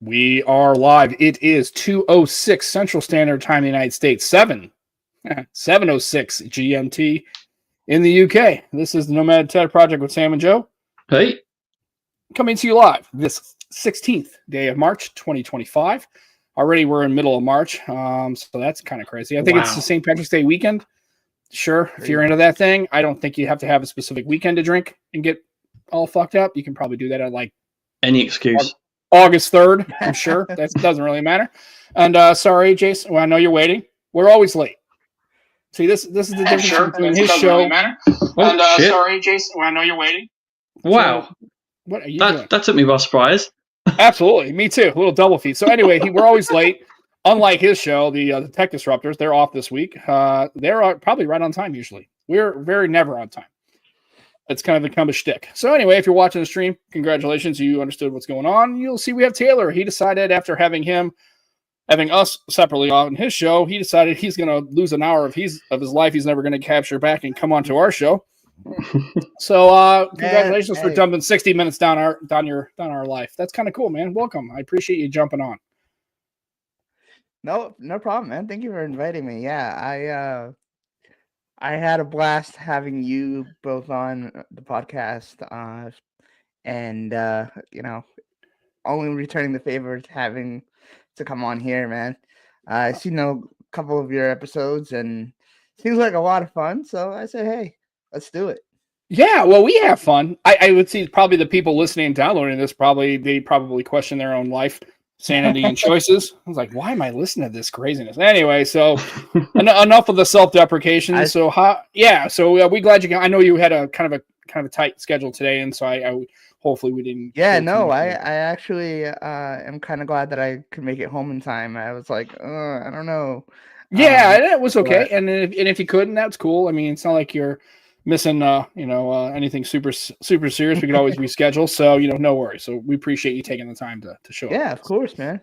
We are live. It is 2:06 Central Standard Time in the United States, 7:06 GMT in the UK. This is the Nomad Tech Project with Sam and Joe. Hey. Coming to you live this 16th day of March, 2025. Already we're in middle of March, so that's kind of crazy. I think it's the St. Patrick's Day weekend. Sure, if you're into that thing, I don't think you have to have a specific weekend to drink and get all fucked up. You can probably do that at like any excuse. August 3rd, I'm sure. That doesn't really matter. And sorry, Jason. Well, I know you're waiting. We're always late. See, this is the difference between his show. Really matter. And sorry, Jason. Well, I know you're waiting. Wow. So, what are you doing? That took me by surprise. Absolutely. Me too. A little double feed. So anyway, we're always late. Unlike his show, the Tech Disruptors, they're off this week. They're probably right on time usually. We're very never on time. It's kind of become a shtick. So anyway, if you're watching the stream, congratulations. You understood what's going on. You'll see we have Taylor. He decided after having us separately on his show, he decided he's going to lose an hour of his life he's never going to capture back and come onto our show. So congratulations for jumping 60 minutes down our life. That's kind of cool, man. Welcome. I appreciate you jumping on. No problem, man. Thank you for inviting me. Yeah, I had a blast having you both on the podcast, and only returning the favor having to come on here, man. I've seen a couple of your episodes, and it seems like a lot of fun. So I said, hey, let's do it. Yeah, well, we have fun. I would see probably the people listening and downloading this they probably question their own life, sanity, and choices. I was like, why am I listening to this craziness? Anyway, so enough of the self-deprecation. We glad you can. I know you had a kind of a tight schedule today, and so I hopefully we didn't. Yeah, no, I actually am kind of glad that I could make it home in time. I was like, I don't know. Yeah, it was okay, and if you couldn't, that's cool. I mean, it's not like you're missing anything super serious. We could always reschedule, so no worries. So we appreciate you taking the time to show up. Yeah, of course, man.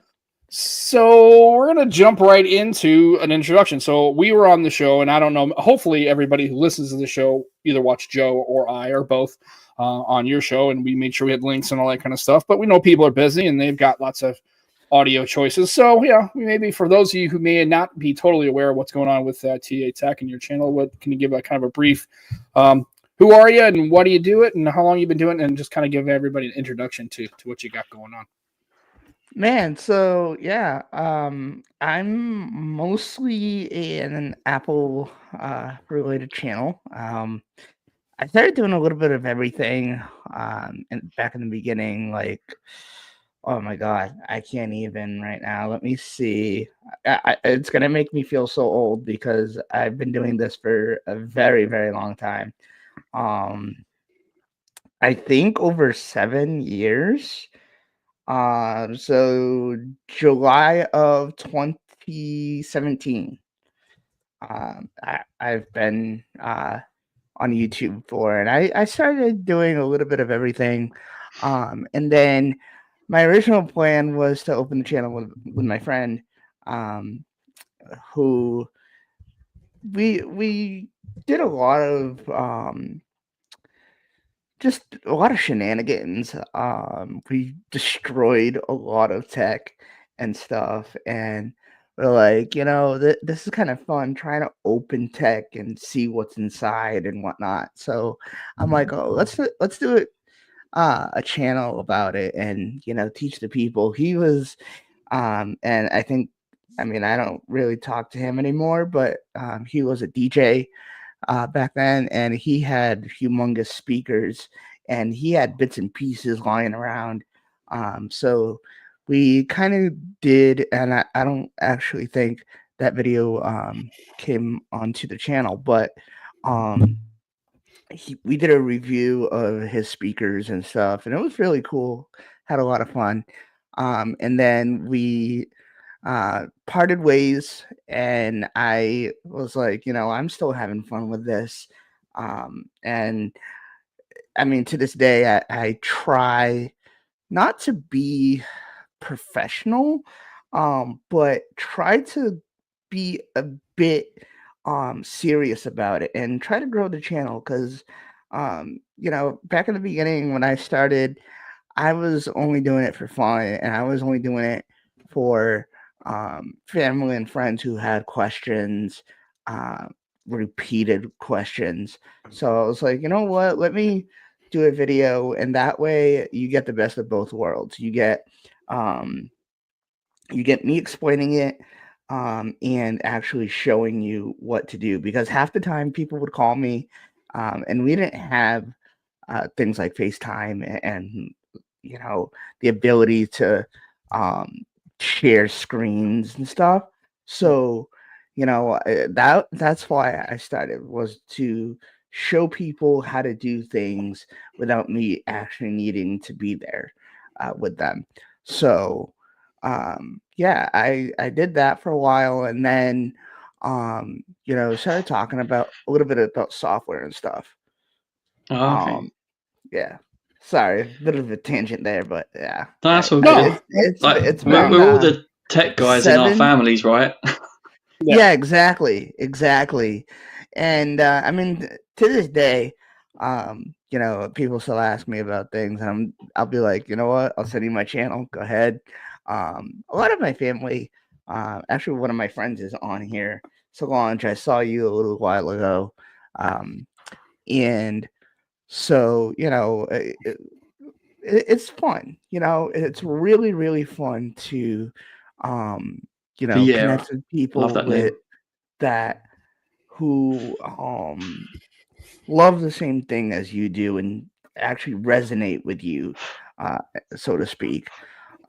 So we're gonna jump right into an introduction. So we were on the show, and I don't know, hopefully everybody who listens to the show either watched Joe or I or both on your show, and we made sure we had links and all that kind of stuff. But we know people are busy and they've got lots of audio choices. So maybe for those of you who may not be totally aware of what's going on with TATech and your channel, can you give a kind of a brief who are you and what do you do it and how long you've been doing it, and just kind of give everybody an introduction to what you got going on? Man, so yeah, I'm mostly an Apple related channel. I started doing a little bit of everything back in the beginning, like, oh my God, I can't even right now. Let me see. It's going to make me feel so old because I've been doing this for a very, very long time. I think over 7 years. So July of 2017, I've been on YouTube for, and I started doing a little bit of everything. And then my original plan was to open the channel with my friend, who we did a lot of just a lot of shenanigans. We destroyed a lot of tech and stuff, and we're like, this is kind of fun trying to open tech and see what's inside and whatnot. So I'm like, oh, let's do it. A channel about it and teach the people. He was and I don't really talk to him anymore, but he was a DJ back then, and he had humongous speakers and he had bits and pieces lying around, so we kind of did, and I don't actually think that video came onto the channel, but we did a review of his speakers and stuff, and it was really cool. Had a lot of fun. And then we parted ways, and I was like, I'm still having fun with this. And I mean, to this day, I try not to be professional, but try to be a bit serious about it and try to grow the channel, because back in the beginning when I started, I was only doing it for fun, and I was only doing it for family and friends who had questions, uh, repeated questions. So I was like, you know what? Let me do a video, and that way you get the best of both worlds. Um, you get me explaining it, and actually showing you what to do. Because half the time people would call me, and we didn't have things like FaceTime and the ability to um, share screens and stuff. So that's why I started, was to show people how to do things without me actually needing to be there with them. So yeah, I did that for a while, and then started talking about a little bit about software and stuff. Oh, okay. Yeah. Sorry, a bit of a tangent there, but yeah, That's all No, good. it's Like it's no, been we're all the tech guys in our 7. families, right? yeah. Yeah, exactly. And I mean, to this day, people still ask me about things, and I'll be like, you know what? I'll send you my channel. Go ahead. A lot of my family, actually, one of my friends is on here. Solange, I saw you a little while ago, and so it's fun. It's really, really fun to, Yeah, connect with love people that name. that who love the same thing as you do and actually resonate with you, uh, so to speak.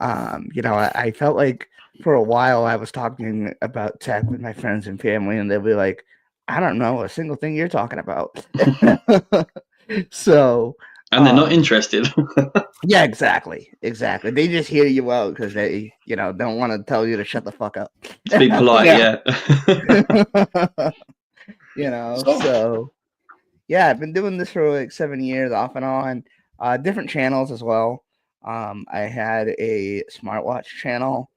I felt like for a while I was talking about tech with my friends and family, and they'll be like, "I don't know a single thing you're talking about." So, And they're not um, interested. yeah, exactly. They just hear you out because they, don't want to tell you to shut the fuck up. To be polite, Yeah. yeah. So So yeah, I've been doing this for like 7 years off and on, different channels as well. I had a smartwatch channel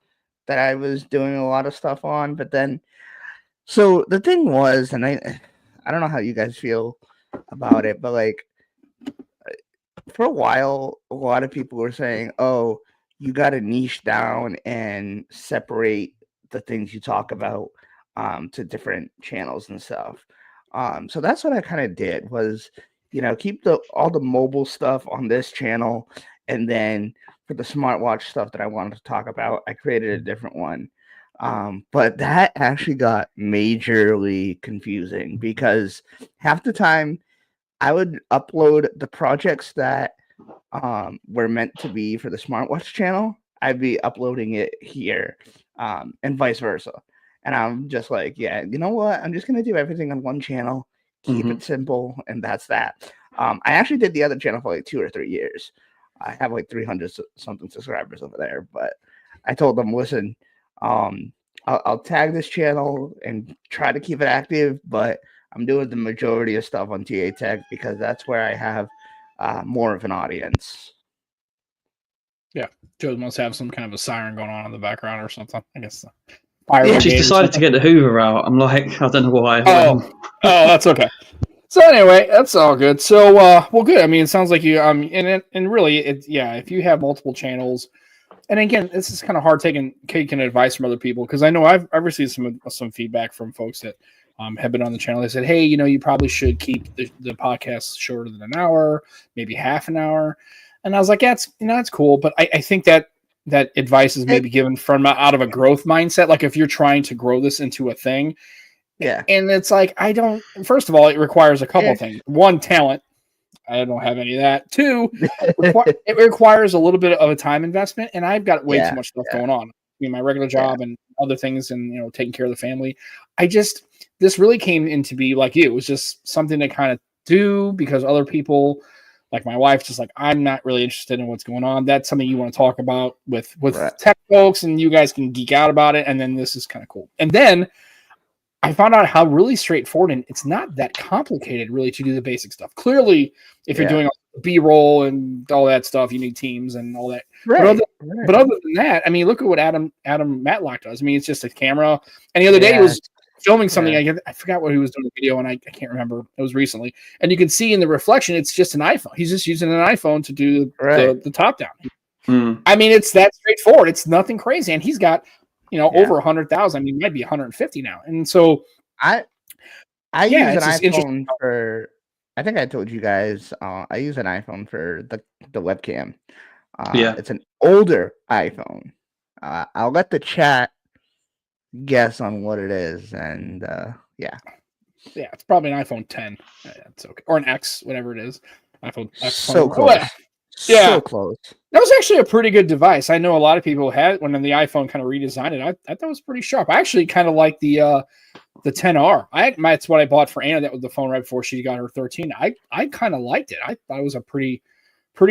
that I was doing a lot of stuff on, but then, so the thing was, and I don't know how you guys feel about it, but like for a while, a lot of people were saying, "Oh, you got to niche down and separate the things you talk about to different channels and stuff." So that's what I kind of did, was, keep all the mobile stuff on this channel, and then for the smartwatch stuff that I wanted to talk about, I created a different one. But that actually got majorly confusing because half the time I would upload the projects that were meant to be for the smartwatch channel. I'd be uploading it here, and vice versa. And I'm just like, yeah, you know what? I'm just gonna do everything on one channel, keep Hmm. it simple, and that's that. I actually did the other channel for like 2 or 3 years. I have like 300 something subscribers over there, but I told them, listen, um, I'll tag this channel and try to keep it active, but I'm doing the majority of stuff on TATech because that's where I have more of an audience. yeah, Joe must have some kind of a siren going on in the background or something. I guess the fire Yeah. She's brigade or decided to something. get the Hoover out. I'm like, I don't know why. Oh, that's okay. So anyway, that's all good. So well, good. I mean, it sounds like you and really, yeah. If you have multiple channels, and again, this is kind of hard taking advice from other people, because I know I've received some feedback from folks that have been on the channel. They said, hey, you probably should keep the podcast shorter than an hour, maybe half an hour. And I was like, that's cool, but I think that advice is maybe given from out of a growth mindset. Like if you're trying to grow this into a thing, Yeah. and it's like, first of all, it requires a couple Yeah. things. One, talent. I don't have any of that. Two, it requires a little bit of a time investment, and I've got way too Yeah. much stuff Yeah. going on. I mean, my regular Yeah. job and other things, and taking care of the family. This really came into be like you. It was just something to kind of do because other people, like my wife, just like, I'm not really interested in what's going on. That's something you want to talk about with Right. tech folks, and you guys can geek out about it. And then this is kind of cool. And then I found out how really straightforward, and it's not that complicated really to do the basic stuff. Clearly, if you're Yeah. doing B-roll and all that stuff, you need teams and all that. Right. But other than that, I mean, look at what Adam Matlock does. I mean, it's just a camera. And the other day, he was filming something. I forgot what he was doing a video, and I can't remember. It was recently, and you can see in the reflection, it's just an iPhone. He's just using an iPhone to do the top down. I mean, it's that straightforward. It's nothing crazy, and he's got over 100,000. I mean, it might be 150 now, and so I use an iPhone for. I think I told you guys. I use an iPhone for the webcam. It's an older iPhone. I'll let the chat guess on what it is, and yeah, it's probably an iPhone 10. It's okay, or an X, whatever it is. iPhone. So close. So close. That was actually a pretty good device. I know a lot of people had when the iPhone kind of redesigned it. I thought it was pretty sharp. I actually kind of like the 10R. That's what I bought for Anna. That was the phone right before she got her 13. I kind of liked it. I thought it was a pretty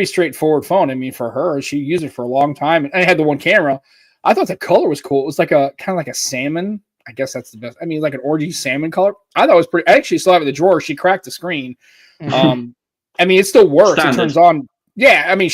straightforward phone. I mean, for her, she used it for a long time, and I had the one camera. I thought the color was cool. It was like a kind of like a salmon. I guess that's the best. I mean, like an orangey salmon color. I thought it was pretty. I actually still have it in the drawer. She cracked the screen. I mean, it still works. Standard. It turns on. Yeah, I mean,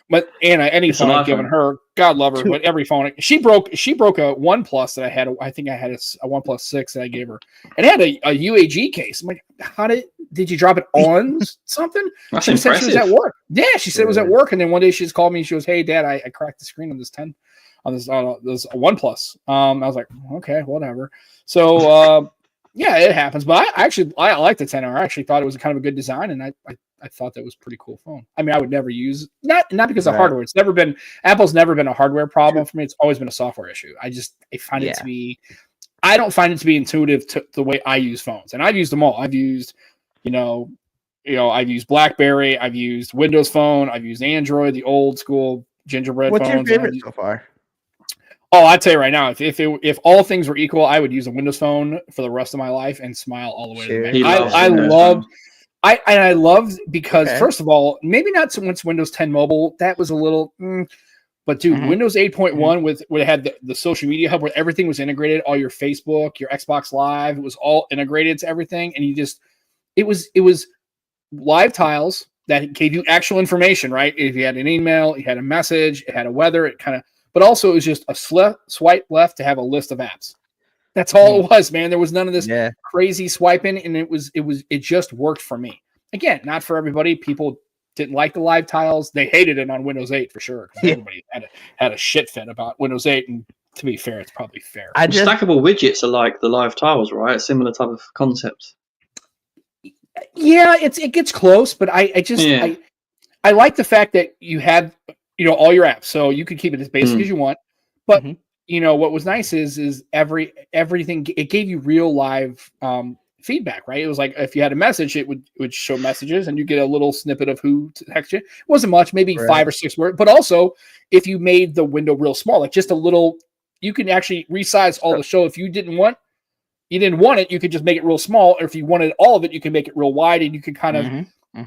but Anna, any phone I've given her, God love her, but every phone she broke a OnePlus that I had. I think I had a OnePlus 6 that I gave her, and it had a UAG case. I'm like, how did you drop it on something? That's she impressive. said she was at work. Yeah, she said it was at work, and then one day she just called me. And she goes, "Hey, Dad, I cracked the screen on this this OnePlus." I was like, okay, whatever. So yeah, it happens. But I like the 10R. I actually thought it was kind of a good design, and I thought that was a pretty cool phone. I mean, I would never use not because of hardware. Apple's never been a hardware problem for me. It's always been a software issue. I find it to be. I don't find it to be intuitive to the way I use phones, and I've used them all. I've used, I've used BlackBerry, I've used Windows Phone, I've used Android, the old school gingerbread phones. What's your favorite so far? Oh, I'd say right now, if all things were equal, I would use a Windows Phone for the rest of my life and smile all the way to the bank. I loved because first of all, maybe not so much Windows 10 Mobile. That was a little, but dude, Windows 8.1 with it had the social media hub where everything was integrated, all your Facebook, your Xbox Live, it was all integrated to everything, and it was live tiles that gave you actual information, right? If you had an email, you had a message, it had a weather, but also it was just a swipe left to have a list of apps. That's all it was, man. There was none of this crazy swiping, and it just worked for me. Again, not for everybody. People didn't like the live tiles. They hated it on Windows 8 for sure. Everybody had a shit fit about Windows 8, and to be fair, it's probably fair. Stackable widgets are like the live tiles, right? A similar type of concept. Yeah, it gets close, but I like the fact that you had all your apps, so you could keep it as basic as you want, but. What was nice is everything, it gave you real live feedback, right? It was like if you had a message, it would show messages and you get a little snippet of who texted you. It wasn't much, maybe 5 or 6 words, but also if you made the window real small, like just a little, you can actually resize all the show. If you didn't want it, you could just make it real small. Or if you wanted all of it, you can make it real wide, and you could kind of,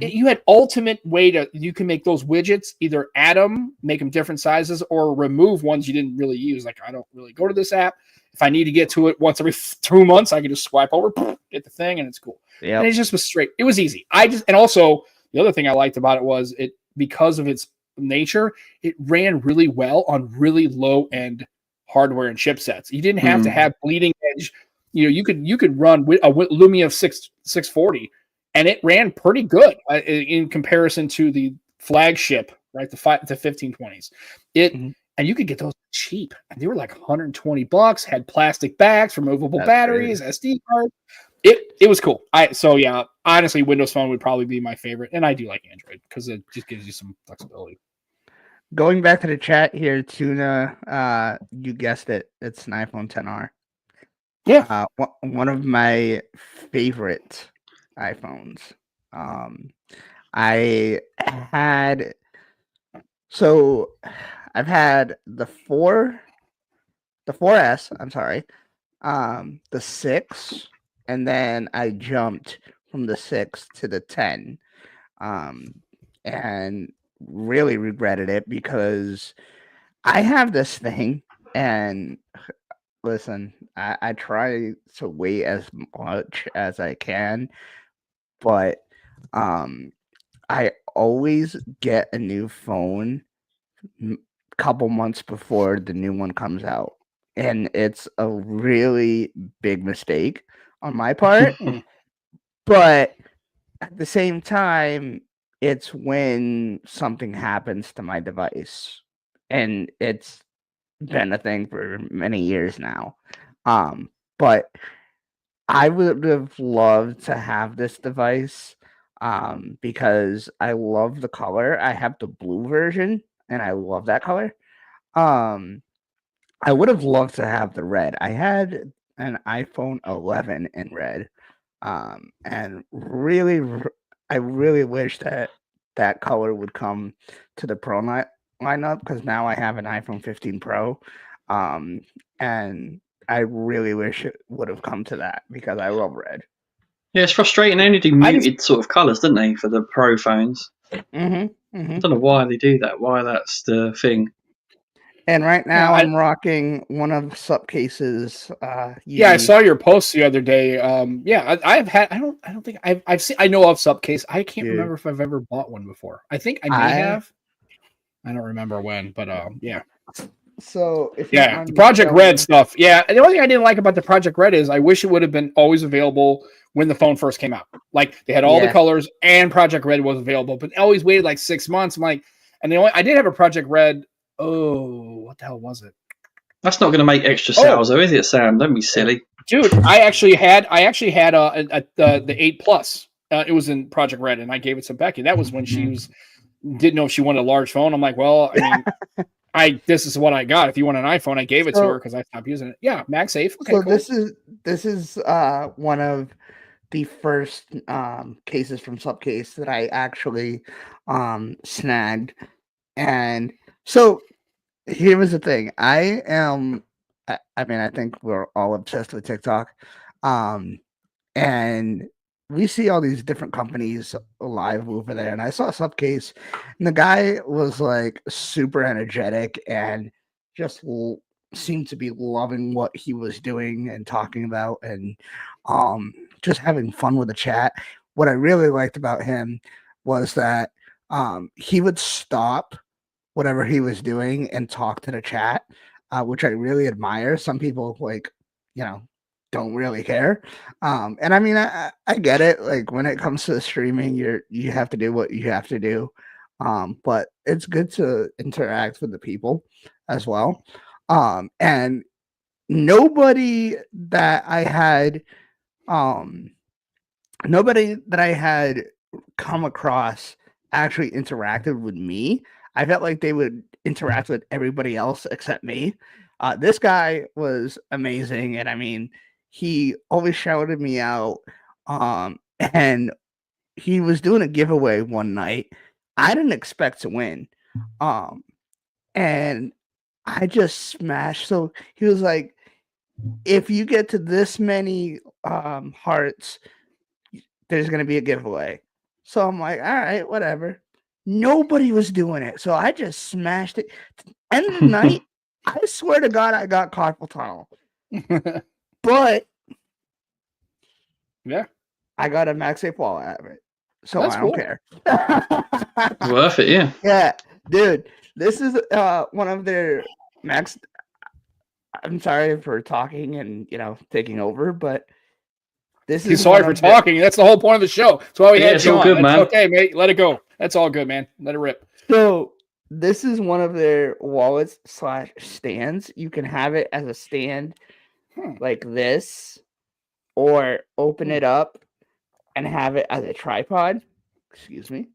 you had ultimate way you can make those widgets, either add them, make them different sizes, or remove ones you didn't really use. Like, I don't really go to this app. If I need to get to it once every 2 months, I can just swipe over, get the thing, and it's cool. Yeah. And it just was straight. It was easy. And also the other thing I liked about it was because of its nature, it ran really well on really low end hardware and chipsets. You didn't have to have bleeding edge. You could run a Lumia 640. And it ran pretty good in comparison to the flagship, right? The 1520s. And you could get those cheap. And they were like $120. Had plastic bags, removable batteries, SD cards. It was cool. Honestly, Windows Phone would probably be my favorite, and I do like Android because it just gives you some flexibility. Going back to the chat here, Tuna, you guessed it. It's an iPhone 10R. Yeah, one of my favorite iPhones. I've had the 4S, I'm sorry, the 6, and then I jumped from the 6 to the 10, and really regretted it because I have this thing, and listen, I try to wait as much as I can, but I always get a new phone couple months before the new one comes out, and it's a really big mistake on my part. Hmm. But at the same time, it's when something happens to my device, and it's been a thing for many years now. But I would have loved to have this device because I love the color. I have the blue version and I love that color. Um, I would have loved to have the red. I had an iPhone 11 in red. And I really wish that that color would come to the Pro lineup because now I have an iPhone 15 Pro. Um, and I really wish it would have come to that because I love red. Yeah, it's frustrating. They only do I just muted sort of colours, don't they, for the Pro phones? Mm-hmm. I don't know why they do that. Why that's the thing. And right yeah, now I'm rocking one of Supcase's yeah, I UV. saw your post the other day. Yeah, I've had. I don't think I've seen. I know of Subcase. I can't Dude, remember if I've ever bought one before. I think I may I have. I don't remember when, but yeah. so if you don't Yeah, mind the me Project Red showing, stuff. Yeah, and the only thing I didn't like about the Project Red is I wish it would have been always available when the phone first came out. Like they had all the yeah, colors and Project Red was available, but they always waited like 6 months. I'm like, and the only I did have a Project Red. Oh, what the hell was it? That's not going to make extra Oh, sales, though, is it, Sam? Don't be silly. dude, I actually had the 8 Plus. It was in Project Red, and I gave it to Becky. That was when she Mhm. didn't know if she wanted a large phone. I'm like, well, I mean, this is what I got. If you want an iPhone, I gave it to her So because I stopped using it. Yeah, MagSafe. Okay, so cool. this is one of the first cases from Subcase that I actually snagged. And so here was the thing. I mean, I think we're all obsessed with TikTok. Um and we see all these different companies live over there. And I saw Subcase, and the guy was like super energetic and just seemed to be loving what he was doing and talking about, and just having fun with the chat. What I really liked about him was that he would stop whatever he was doing and talk to the chat, which I really admire. Some people you know, don't really care. And I mean, I get it. Like when it comes to streaming, you have to do what you have to do. But it's good to interact with the people as well. And nobody that I had, um, nobody that I had come across actually interacted with me. I felt like they would interact with everybody else except me. This guy was amazing, and I mean, he always shouted me out. And he was doing a giveaway one night. I didn't expect to win, um, and I just smashed. So he was like, "If you get to this many hearts, there's gonna be a giveaway." So I'm like, all right, whatever. Nobody was doing it. So I just smashed it. End of the night, I swear to God, I got carpal tunnel. But Yeah, I got a MagSafe wallet out of it. So that's I don't cool. care. Worth it, yeah. Yeah, dude. This is one of their Max. I'm sorry for talking and taking over, but this He's is sorry one for of the talking. That's the whole point of the show. That's why we Yeah, had it's you all on. good, That's man. okay, mate. Let it go. That's all good, man. Let it rip. So this is one of their wallets slash stands. You can have it as a stand Hmm. like this, or open Hmm. it up and have it as a tripod. Excuse me.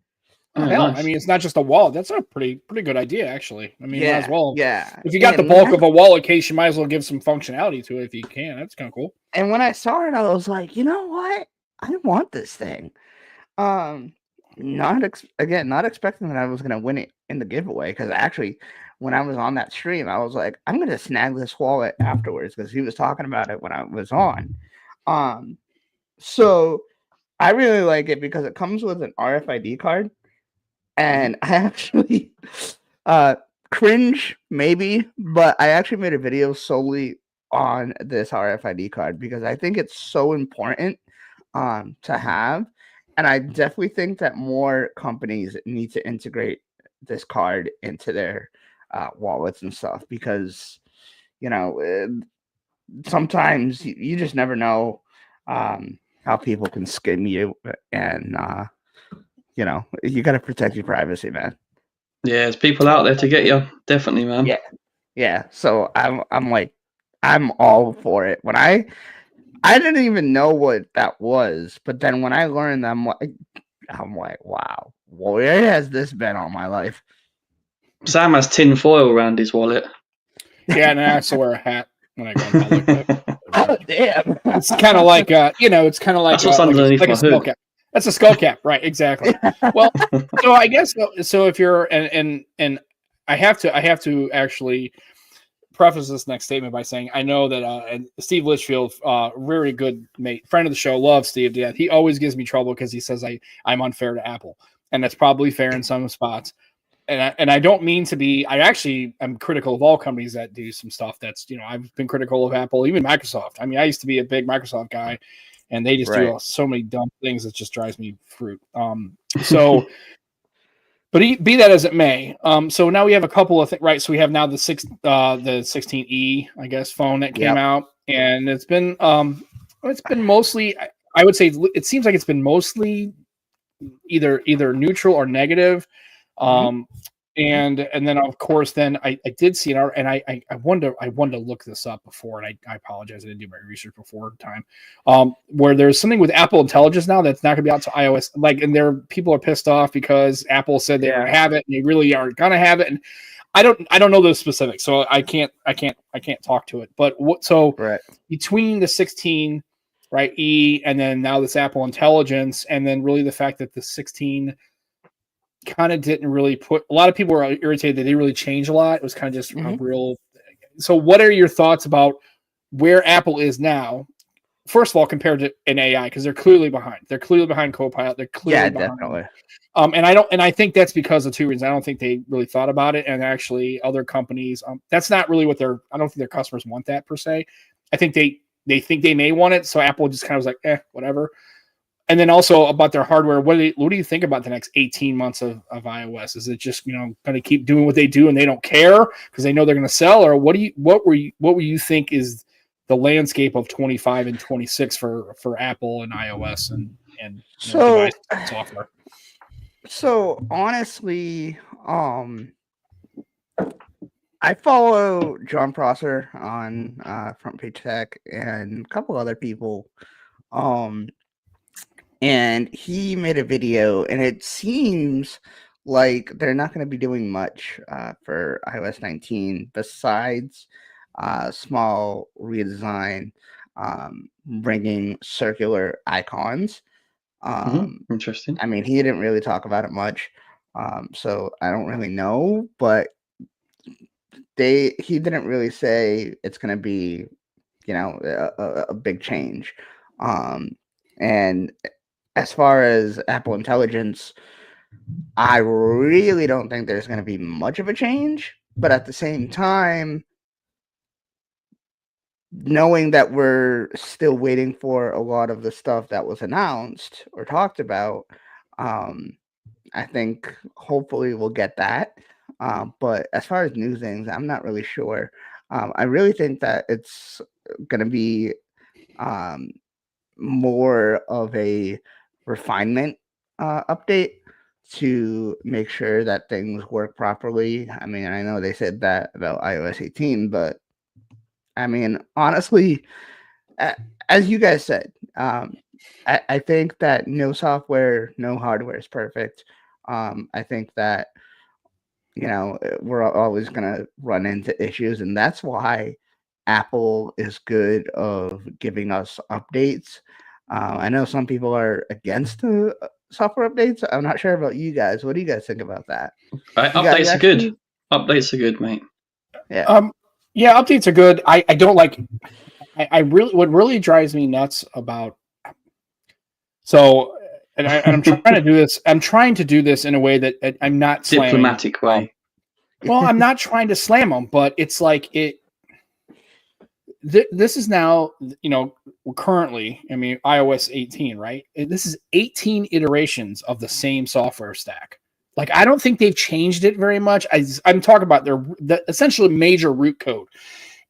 Oh Yeah, hell! I nice. mean, it's not just a wallet. That's a pretty good idea, actually. I mean, might as Yeah, well. yeah. If you got the And when bulk I of a wallet case, you might as well give some functionality to it if you can. That's kind of cool. and when I saw it, I was like, you know what? I want this thing. Um, not expecting that I was gonna win it in the giveaway, because actually, when I was on that stream, I was like, I'm gonna snag this wallet afterwards because he was talking about it when I was on. Um, so I really like it because it comes with an RFID card, and I actually uh cringe maybe, but I actually made a video solely on this RFID card because I think it's so important to have, and I definitely think that more companies need to integrate this card into their wallets and stuff because you know, sometimes you just never know how people can skim you, and you know, you got to protect your privacy, man. Yeah, there's people out there to get you. Definitely, man. Yeah. So I'm like, I'm all for it. When I didn't even know what that was, but then when I learned, I'm like, wow, where has this been all my life? Sam has tin foil around his wallet. Yeah, and I also wear a hat when I go in public. Oh, damn. It's kind of like it's kind of like That's what's underneath like my a skull hood. cap. That's a skull cap, right? Exactly. Well, so I guess so. If you're and I have to actually preface this next statement by saying I know that and Steve Litchfield, very good mate, friend of the show, loves Steve. Yeah, he always gives me trouble because he says I'm unfair to Apple, and that's probably fair in some spots. And I don't mean to be. I'm critical of all companies that do some stuff that's, I've been critical of Apple, even Microsoft. I mean, I used to be a big Microsoft guy, and they just do so many dumb things that just drives me fruit. So. But be that as it may, so now we have a couple of things, right? So we have now the 16E, I guess, phone that came out, and it's been mostly, I would say, it seems like it's been mostly either neutral or negative, and then of course then I did see an and I wanted to look this up before, and I apologize, I didn't do my research before time, where there's something with Apple Intelligence now that's not going to be out to iOS, and people are pissed off because Apple said they were have it and they really aren't going to have it, and I don't know the specifics, so I can't talk to it, but between the 16, right, E, and then now this Apple Intelligence, and then really the fact that the 16 kind of didn't really put, a lot of people were irritated that they really changed a lot. It was kind of just a real. So what are your thoughts about where Apple is now? First of all, compared to an AI, because they're clearly behind. They're clearly behind Copilot. They're clearly behind. Definitely. And I think that's because of two reasons. I don't think they really thought about it, and actually other companies, that's not really what I don't think their customers want that per se. I think they think they may want it, so Apple just kind of was like, whatever. And then also about their hardware, what do you think about the next 18 months of iOS? Is it just going to keep doing what they do and they don't care because they know they're going to sell, or what will you think is the landscape of 25 and 26 for Apple and iOS and device software? So honestly, I follow John Prosser on Front Page Tech and a couple other people. And he made a video, and it seems like they're not going to be doing much for iOS 19 besides small redesign, bringing circular icons. Interesting. I mean, he didn't really talk about it much, so I don't really know, but he didn't really say it's going to be, a big change. And as far as Apple Intelligence, I really don't think there's going to be much of a change. But at the same time, knowing that we're still waiting for a lot of the stuff that was announced or talked about, I think hopefully we'll get that. But as far as new things, I'm not really sure. I really think that it's going to be more of a refinement update to make sure that things work properly. I mean, I know they said that about iOS 18, but I mean, honestly, as you guys said, I think that no software, no hardware is perfect. I think that, we're always going to run into issues, and that's why Apple is good of giving us updates. I know some people are against the software updates. I'm not sure about you guys. What do you guys think about that? Updates are good. Updates are good, mate. Yeah. Yeah, updates are good. I don't like. I really, what really drives me nuts about. So, and I'm trying to do this. I'm trying to do this in a way that I'm not diplomatic slamming. way. Well, I'm not trying to slam them, but it's like it. This is now, currently, I mean, iOS 18, right? This is 18 iterations of the same software stack. Like, I don't think they've changed it very much. I'm talking about the essentially major root code.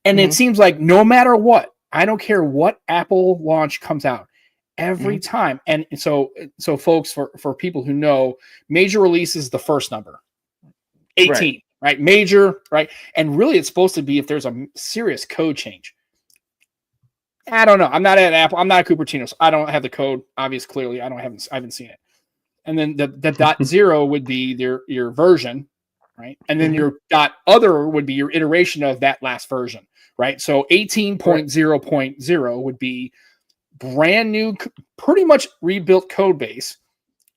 And it seems like no matter what, I don't care what Apple launch comes out, every time. And so folks, for people who know, major release is the first number, 18, right? Major, right? And really, it's supposed to be if there's a serious code change. I don't know. I'm not at Apple. I'm not at Cupertino, so I don't have the code. Obvious, clearly, I haven't seen it. And then the .0 would be your version, right? And then your .other would be your iteration of that last version, right? So 18.0.0 would be brand new, pretty much rebuilt code base.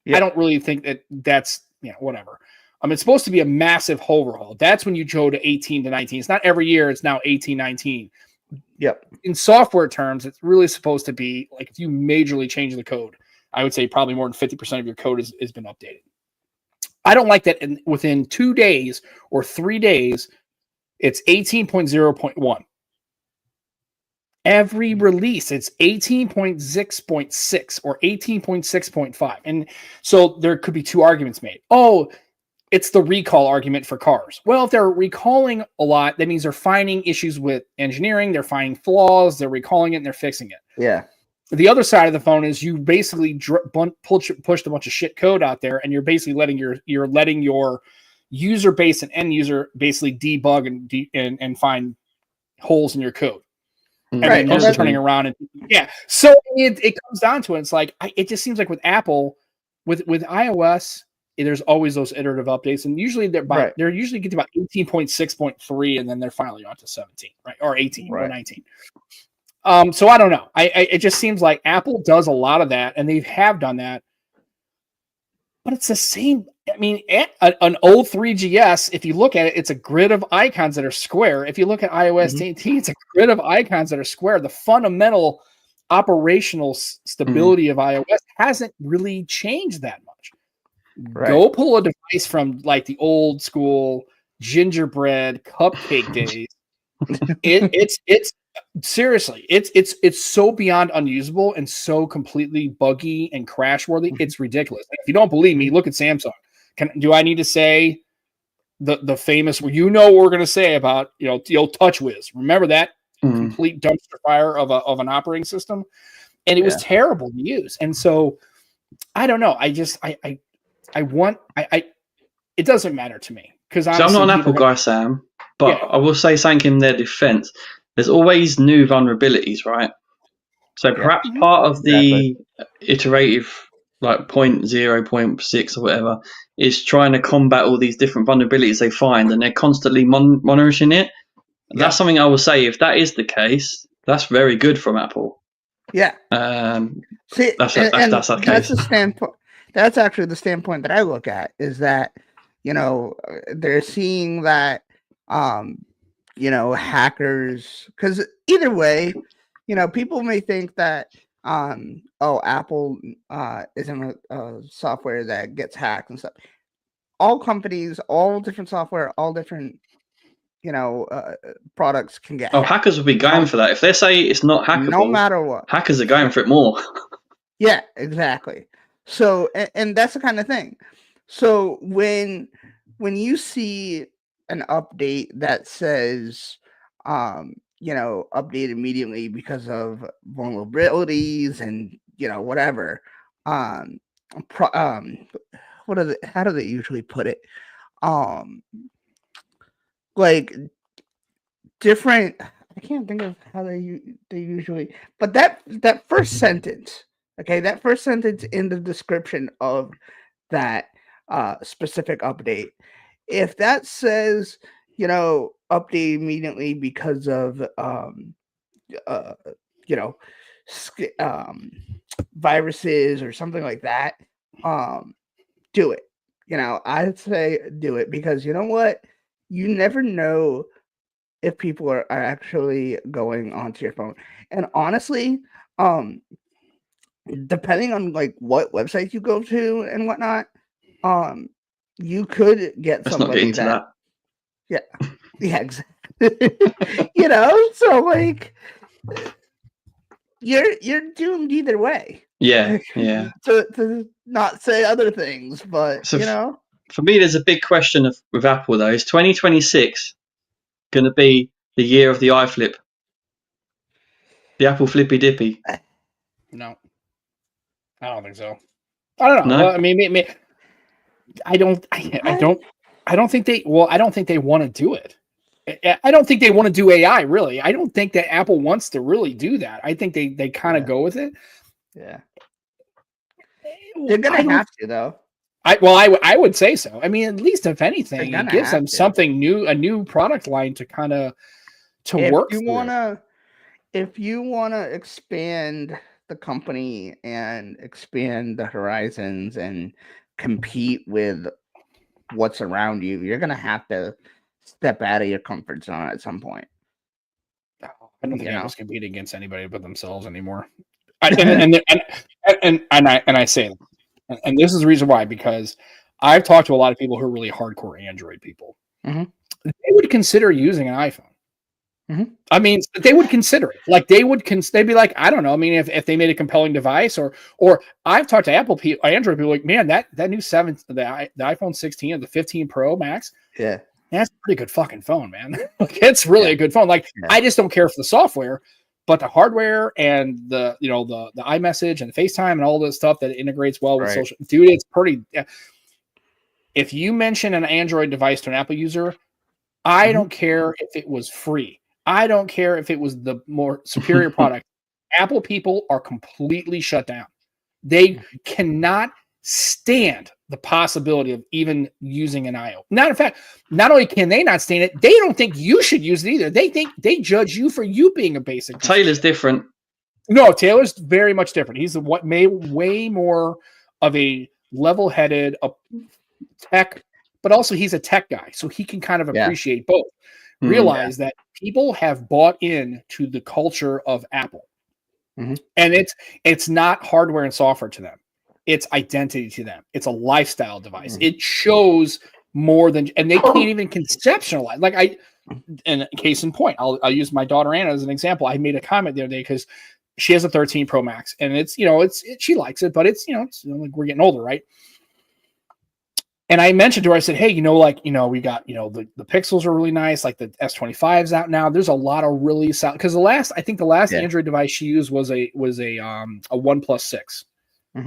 I don't really think that's whatever. It's supposed to be a massive overhaul. That's when you go to 18 to 19. It's not every year. It's now 18, 19. Yep. In software terms, it's really supposed to be like if you majorly change the code, I would say probably more than 50% of your code has been updated. I don't like that within 2 days or 3 days, it's 18.0.1. Every release, it's 18.6.6 or 18.6.5. And so there could be two arguments made. Oh, it's the recall argument for cars. Well, if they're recalling a lot, that means they're finding issues with engineering, they're finding flaws, they're recalling it, and they're fixing it. Yeah. The other side of the phone is you basically pushed a bunch of shit code out there, and you're basically letting your user base and end user basically debug and find holes in your code. And then you're turning around and So it comes down to it. It's like it just seems like with Apple, with iOS, there's always those iterative updates, and usually they're usually get to about 18.6.3, and then they're finally on to 17, right, or 18 or 19. So I don't know. It just seems like Apple does a lot of that, and they have done that, but it's the same. I mean, an old 3GS, if you look at it, it's a grid of icons that are square. If you look at iOS 18, it's a grid of icons that are square. The fundamental operational stability of iOS hasn't really changed that much. Go pull a device from like the old school gingerbread cupcake days. It's seriously, it's so beyond unusable and so completely buggy and crash worthy. It's ridiculous. If you don't believe me, look at Samsung. Do I need to say the famous? What we're going to say about the old TouchWiz? Remember that complete dumpster fire of an operating system, and it was terrible to use. And so I don't know. It doesn't matter to me because I'm not an Apple guy, Sam, but I will say something in their defense. There's always new vulnerabilities, right? So perhaps part of the iterative, like 0.0, 0.6 or whatever, is trying to combat all these different vulnerabilities they find, and they're constantly monitoring it. That's something I will say. If that is the case, that's very good from Apple. Yeah. See, that's the case. That's the standpoint. That's actually the standpoint that I look at, is that they're seeing that hackers, because either way, people may think that Apple isn't a software that gets hacked and stuff. All companies, all different software, all different products can get hacked. Hackers will be going for that. If they say it's not hackable, no matter what, hackers are going for it more. Yeah, exactly. So, and that's the kind of thing. So when you see an update that says, update immediately because of vulnerabilities and whatever, how do they usually put it? Like different. I can't think of how they usually, but that first sentence. Okay, that first sentence in the description of that specific update, if that says, update immediately because of, viruses or something like that, do it. I'd say do it, because you know what? You never know if people are actually going onto your phone. And honestly, depending on like what website you go to and whatnot, you could get Let's somebody not get into that. Yeah, exactly. So like you're doomed either way. Yeah. To not say other things, but for me, there's a big question with Apple though. Is 2026 going to be the year of the iFlip, the Apple Flippy Dippy? No, I don't think so. I don't know. No? Well, I mean, I don't think they. Well, I don't think they want to do it. I don't think they want to do AI. Really, I don't think that Apple wants to really do that. I think they kind of go with it. Yeah, they're gonna have to though. I would say so. I mean, at least if anything, They're it gonna gives have them to. something new, a new product line to kind of work through. If you wanna expand the company and expand the horizons and compete with what's around you, you're gonna have to step out of your comfort zone at some point. I don't think You know? Apple's competing against anybody but themselves anymore. And I say that, and this is the reason why, because I've talked to a lot of people who are really hardcore Android people. Mhm. They would consider using an iPhone. Mhm. I mean, they would consider it. Like they'd be like, I don't know. I mean, if they made a compelling device, or I've talked to Android people like, man, that new the iPhone 16 and the 15 Pro Max, Yeah. that's a pretty good fucking phone, man. Like, it's really a good phone. Like, I just don't care for the software, but the hardware and the iMessage and the FaceTime and all this stuff that integrates well with social, dude, it's pretty. If you mention an Android device to an Apple user, I don't care if it was free. I don't care if it was the more superior product. Apple people are completely shut down. They cannot stand the possibility of even using an IO. Not only can they not stand it, they don't think you should use it either. They judge you for you being a basic. Taylor's different. No, Taylor's very much different. He's way more of a level-headed tech, but also he's a tech guy, so he can kind of appreciate both. Realize that people have bought in to the culture of Apple. And it's not hardware and software to them. It's identity to them. It's a lifestyle device. It shows more than, and they can't even conceptualize. Like and case in point, I'll use my daughter Anna as an example. I made a comment the other day because she has a 13 Pro Max, and it's she likes it, but it's like we're getting older, right? And I mentioned to her, I said, hey, we got, the Pixels are really nice. Like the S25's out now. There's a lot of really solid, because the last Android device she used was a OnePlus 6,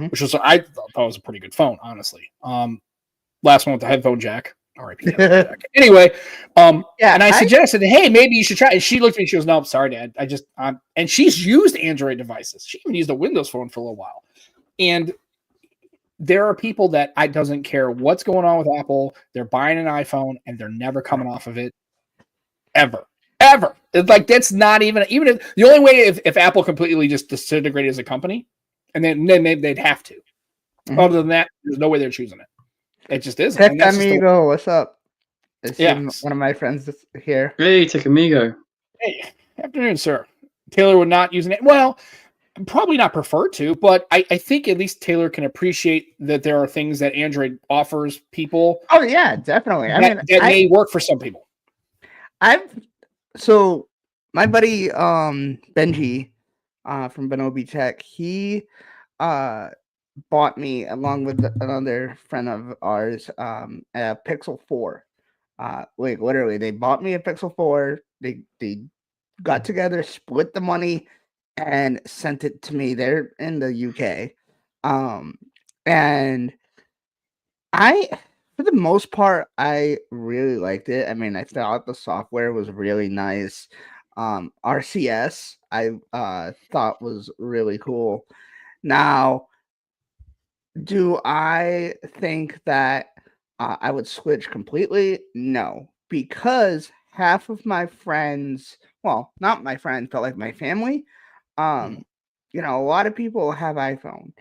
which was, I thought was a pretty good phone, honestly. Last one with the headphone jack. RIP. Anyway, and I suggested, hey, maybe you should try. And she looked at me, she goes, no, sorry, Dad. And she's used Android devices. She even used a Windows phone for a little while. And there are people that I doesn't care what's going on with Apple. They're buying an iPhone and they're never coming off of it ever. It's like, that's not even if the only way if Apple completely just disintegrated as a company, and then they'd have to. Other than that, there's no way they're choosing it. It just isn't. Tech Amigo, what's up? One of my friends is here. Hey, Tech Amigo. Hey, afternoon, sir. Taylor would not use it. Well, probably not prefer to, but I think at least Taylor can appreciate that there are things that Android offers people. Oh yeah, definitely. That may work for some people. So my buddy Benji from Bonobi Tech, he bought me, along with another friend of ours, a Pixel 4. Literally, they bought me a Pixel 4. They got together, split the money, and sent it to me. They're in the UK. And for the most part, I really liked it. I mean, I thought the software was really nice. RCS, I thought was really cool. Now, do I think that I would switch completely? No, because half of my friends, well, not my friends, but like my family, a lot of people have iPhone,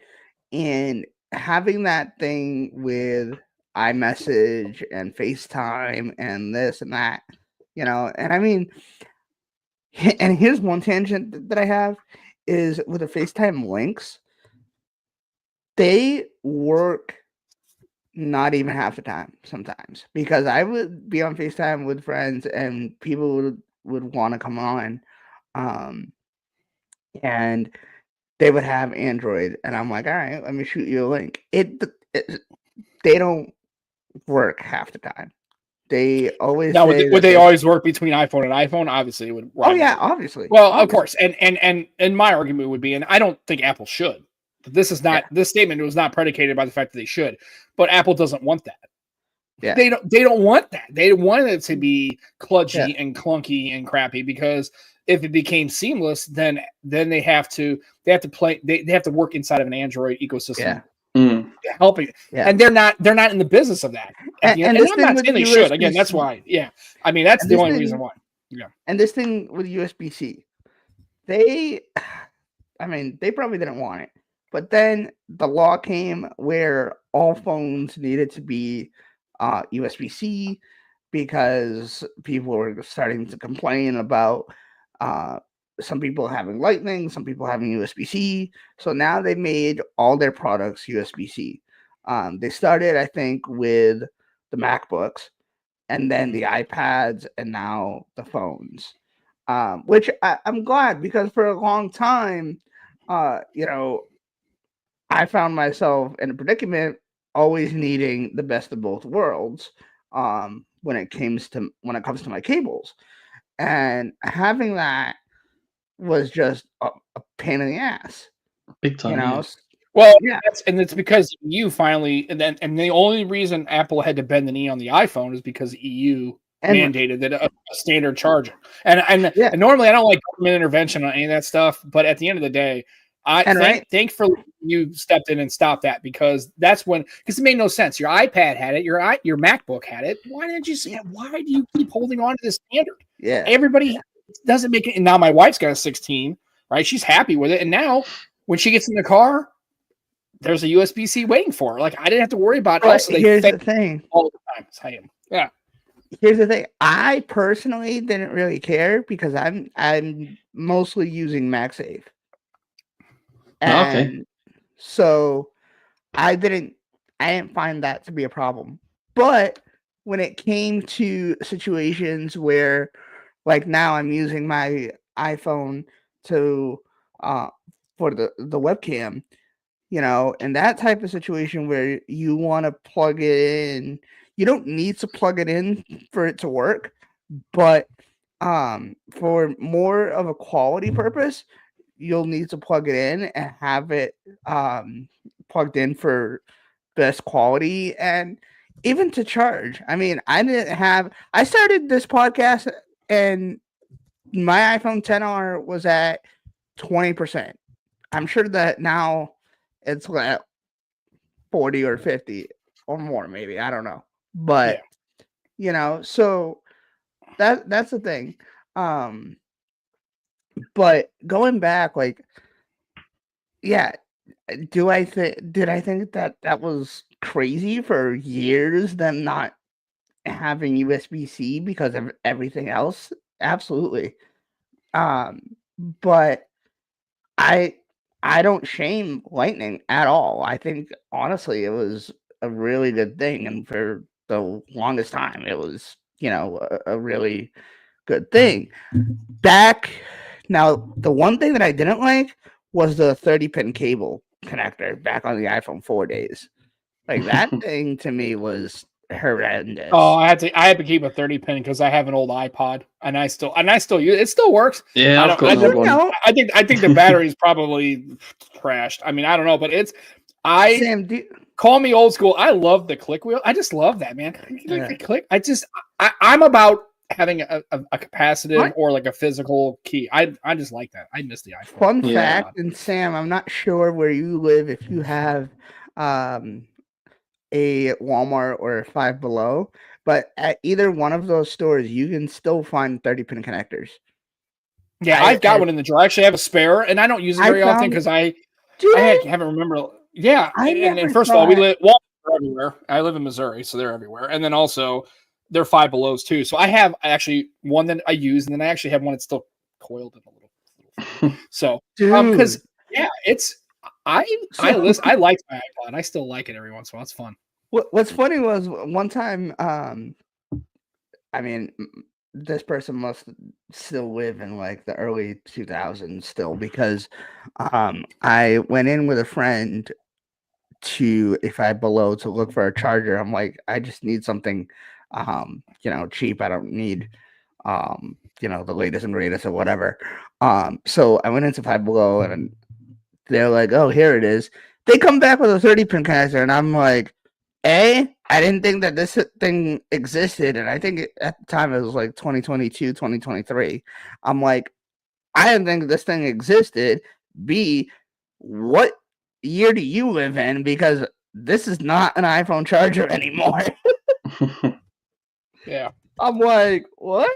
and having that thing with iMessage and FaceTime and this and that, and I mean, and here's one tangent that I have is with the FaceTime links, they work not even half the time sometimes, because I would be on FaceTime with friends and people would want to come on, and they would have Android, and I'm like, all right, let me shoot you a link. They don't work half the time. They always Now, say would that they always work between iPhone and iPhone? Obviously, it would. Oh yeah, obviously. Well, obviously. of course, and my argument would be, and I don't think Apple should. But this is not this statement was not predicated by the fact that they should, but Apple doesn't want that. Yeah, they don't want that. They want it to be kludgy and clunky and crappy, because if it became seamless, then they have to play. They have to work inside of an Android ecosystem. Helping, and they're not in the business of that. And I'm not saying they should. Again, that's why. Yeah, I mean that's the only reason why. Yeah, and this thing with USB-C, they probably didn't want it, but then the law came where all phones needed to be USB-C, because people were starting to complain about some people having Lightning, some people having USB-C. So now they made all their products USB-C. They started, I think, with the MacBooks, and then the iPads, and now the phones. Which I'm glad, because for a long time, I found myself in a predicament, always needing the best of both worlds when it comes to my cables, and having that was just a pain in the ass. Big time. Yeah. Well, it's because you finally, and the only reason Apple had to bend the knee on the iPhone is because EU mandated that a standard charger. And normally I don't like government intervention on any of that stuff, but at the end of the day, thankfully you stepped in and stopped that, because it made no sense. Your iPad had it, your MacBook had it. Why do you keep holding on to this standard? Yeah, everybody doesn't make it. And now my wife's got a 16, right? She's happy with it, and now when she gets in the car, there's a USB-C waiting for her. Like, I didn't have to worry about it. Also, here's the thing. All the time. Yeah. Here's the thing. I personally didn't really care, because I'm mostly using MagSafe. And so I didn't find that to be a problem. But when it came to situations where, like, now I'm using my iPhone to for the webcam, in that type of situation where you want to plug it in, you don't need to plug it in for it to work, but for more of a quality purpose, you'll need to plug it in and have it plugged in for best quality, and even to charge. I mean, I started this podcast and my iPhone XR was at 20%. I'm sure that now it's at 40 or 50 or more, maybe. I don't know. But so that's the thing. But going back, like, did I think that was crazy for years, them not having USB-C because of everything else? Absolutely. But I don't shame Lightning at all. I think, honestly, it was a really good thing, and for the longest time, it was, a really good thing. Now, the one thing that I didn't like was the 30-pin cable connector back on the iPhone 4 days. Like, that thing to me was horrendous. Oh, I had to keep a 30-pin because I have an old iPod, and I still use it. It still works. Yeah, I think the battery's probably crashed. I mean, I don't know, but Sam, call me old school. I love the click wheel. I just love that, man. The click. I'm about having a capacitive or like a physical key. I just like that. I miss the iPhone. Fun fact, and Sam, I'm not sure where you live, if you have a Walmart or Five Below, but at either one of those stores, you can still find 30-pin connectors. Yeah, I've got one in the drawer. Actually, I have a spare, and I don't use it very often because I haven't remembered. Yeah, and first of all, Walmart's everywhere. I live in Missouri, so they're everywhere. And then also, they're Five Belows too. So I have actually one that I use, and then I actually have one that's still coiled in a little. So because I liked my iPod. I still like it every once in a while. It's fun. What's funny was one time, I mean, this person must still live in like the early 2000s still, because I went in with a friend to a Five Below to look for a charger. I'm like, I just need something cheap. I don't need, the latest and greatest or whatever. So I went into Five Below and they're like, oh, here it is. They come back with a 30-pin connector, and I'm like, I didn't think that this thing existed, and I think at the time it was like 2022, 2023. I'm like, I didn't think this thing existed. B, what year do you live in? Because this is not an iPhone charger anymore. Yeah. I'm like, what?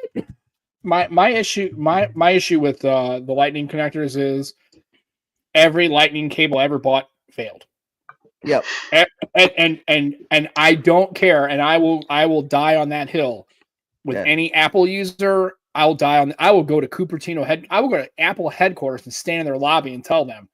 My issue with the Lightning connectors is every Lightning cable I ever bought failed. Yep. And I don't care, and I will die on that hill with any Apple user. I will go to Cupertino I will go to Apple headquarters and stand in their lobby and tell them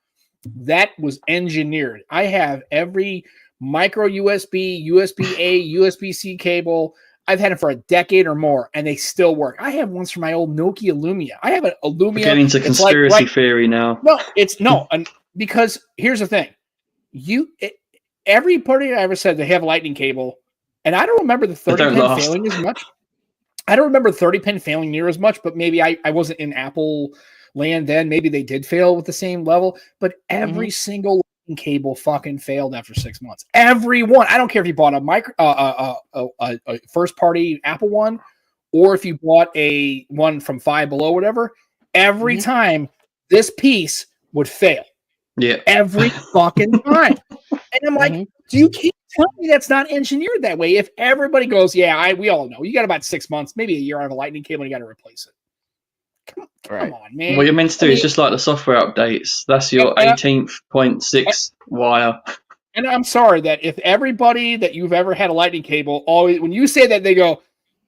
that was engineered. I have every micro USB, USB-A, USB-C cable. I've had it for a decade or more, and they still work. I have ones from my old Nokia Lumia. I have an Lumia. Getting into conspiracy theory now. No, because here's the thing. Everybody I ever said they have a Lightning cable, and I don't remember the 30-pin failing as much. I don't remember 30-pin failing near as much, but maybe I wasn't in Apple land then. Maybe they did fail with the same level, but every single Lightning cable fucking failed after 6 months. Every one. I don't care if you bought a first-party Apple one, or if you bought a one from Five Below, whatever. Every time this piece would fail. Yeah. Every fucking time. And I'm like, do you keep telling me that's not engineered that way? If everybody goes, we all know. You got about 6 months, maybe a year out of a Lightning cable, and you got to replace it. Come on, man. What you're meant to do is just like the software updates. That's your 18.6 wire. And I'm sorry that if everybody that you've ever had a Lightning cable, always when you say that, they go,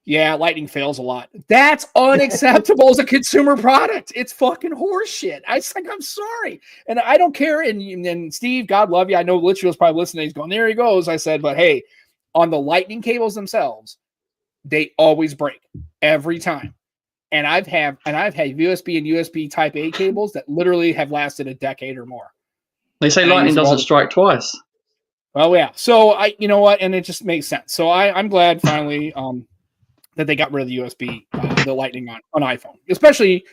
yeah, Lightning fails a lot. That's unacceptable as a consumer product. It's fucking horseshit. I'm sorry. And I don't care. And Steve, God love you. I know Litchfield's probably listening. He's going, there he goes. I said, but hey, on the Lightning cables themselves, they always break every time. And I've had USB and USB Type A cables that literally have lasted a decade or more. They say lightning doesn't strike twice. Well, yeah. So you know what? And it just makes sense. So I'm glad finally, that they got rid of the USB, the Lightning on iPhone. Especially,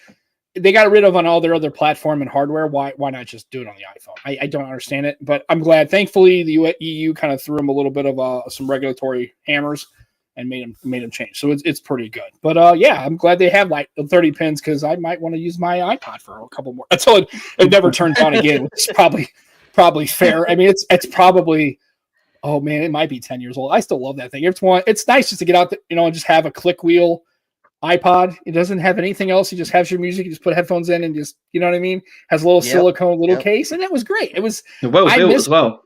they got rid of on all their other platform and hardware. Why not just do it on the iPhone? I don't understand it, but I'm glad. Thankfully, the EU kind of threw them a little bit of some regulatory hammers and made them change. So it's pretty good. But I'm glad they have like 30 pins because I might want to use my iPod for a couple more until it never turns on again, which is probably fair. I mean, it's probably. Oh man, it might be 10 years old. I still love that thing. It's nice just to get out there, and just have a click wheel iPod. It doesn't have anything else. You just have your music. You just put headphones in and just, you know what I mean? Has a little silicone case, and it was great. It was well built as well.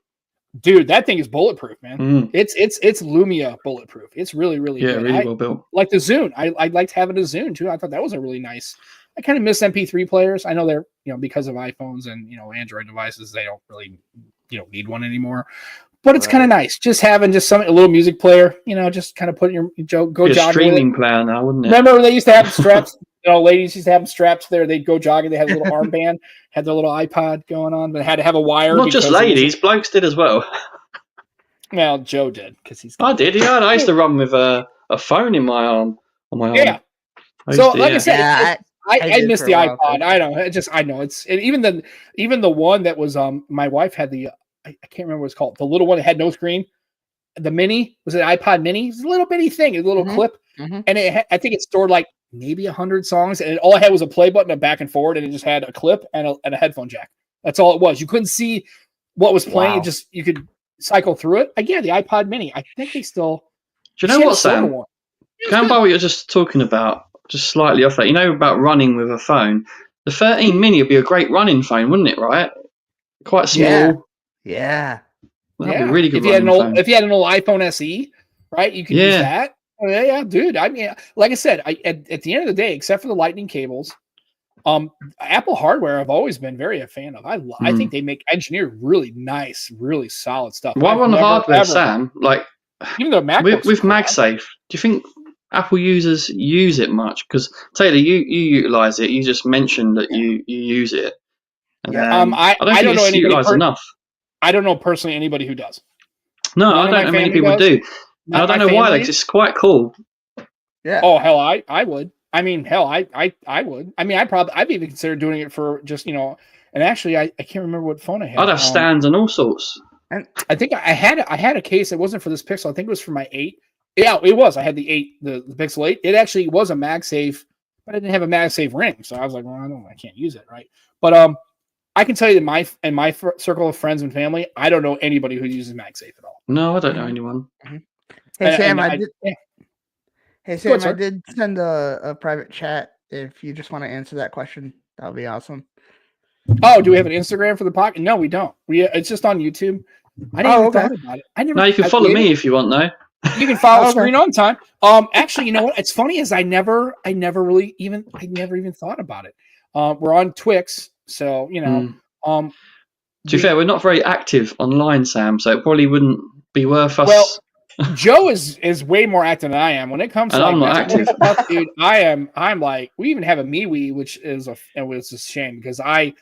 Dude, that thing is bulletproof, man. It's Lumia bulletproof. It's really, really good. Really well built. Like the Zune. I liked having a Zune too. I thought that was a really nice. I kind of miss MP3 players. I know they're, because of iPhones and Android devices, they don't really need one anymore. But it's kind of nice just having a little music player, just kind of putting your jogging. Streaming player now, wouldn't it? Remember they used to have straps, ladies used to have straps there. They'd go jogging. They had a little armband, had their little iPod going on, but had to have a wire. Not just ladies, blokes did as well. Well, Joe did because I did. Yeah, I used to run with a phone in my arm on my arm. Yeah. I said, I missed the iPod. I know it's, and even the one that was my wife had the. I can't remember what it's called. The little one that had no screen. The mini, was it iPod mini? It's a little bitty thing, a little clip. And I think it stored like maybe 100 songs. And all I had was a play button, a back and forward. And it just had a clip and a headphone jack. That's all it was. You couldn't see what was playing. Wow. You could cycle through it. The iPod mini. I think they still. Do you know what, Sam? Going by what you're just talking about, just slightly off that, about running with a phone. The 13 mini would be a great running phone, wouldn't it, right? Quite small. Yeah. That'd be really good. If you had an old iPhone SE, right, you could use that. Oh, yeah, dude. I mean, like I said, at the end of the day, except for the Lightning cables, Apple hardware I've always been very a fan of. I think they engineer really nice, really solid stuff. While we're on the hardware, Sam, like even though MacBooks with MagSafe, do you think Apple users use it much? Because Taylor, you utilize it. You just mentioned that you use it. And, I don't think it's utilized enough. I don't know personally anybody who does. No, I don't know many people do. And I Not don't my know why, family. like, it's quite cool. Yeah. Oh hell, I would. I mean, hell, I would. I mean, I've even considered doing it for just And actually, I can't remember what phone I had. I'd have stands and all sorts. And I think I had a case. It wasn't for this Pixel. I think it was for my 8. Yeah, it was. I had the 8, the Pixel 8. It actually was a MagSafe, but I didn't have a MagSafe ring, so I was like, well, I can't use it, right? But I can tell you that in my circle of friends and family, I don't know anybody who uses MagSafe at all. No, I don't know anyone. hey Sam, Yeah. Hey Go Sam, ahead, I sir. did send a private chat. If you just want to answer that question, that would be awesome. Oh, do we have an Instagram for the podcast? No, we don't. It's just on YouTube. I didn't even thought about it. I never. No, you can follow me if you want, though. You can follow Oh, okay. Screen On Time. Actually, you know what? It's funny is I never even thought about it. We're on Twix, so To be fair, we're not very active online, Sam, so it probably wouldn't be worth us. Well, Joe is way more active than I am when it comes to And I'm not messaging active. stuff, dude. I'm like, we even have a MeWe, which is a shame because I'm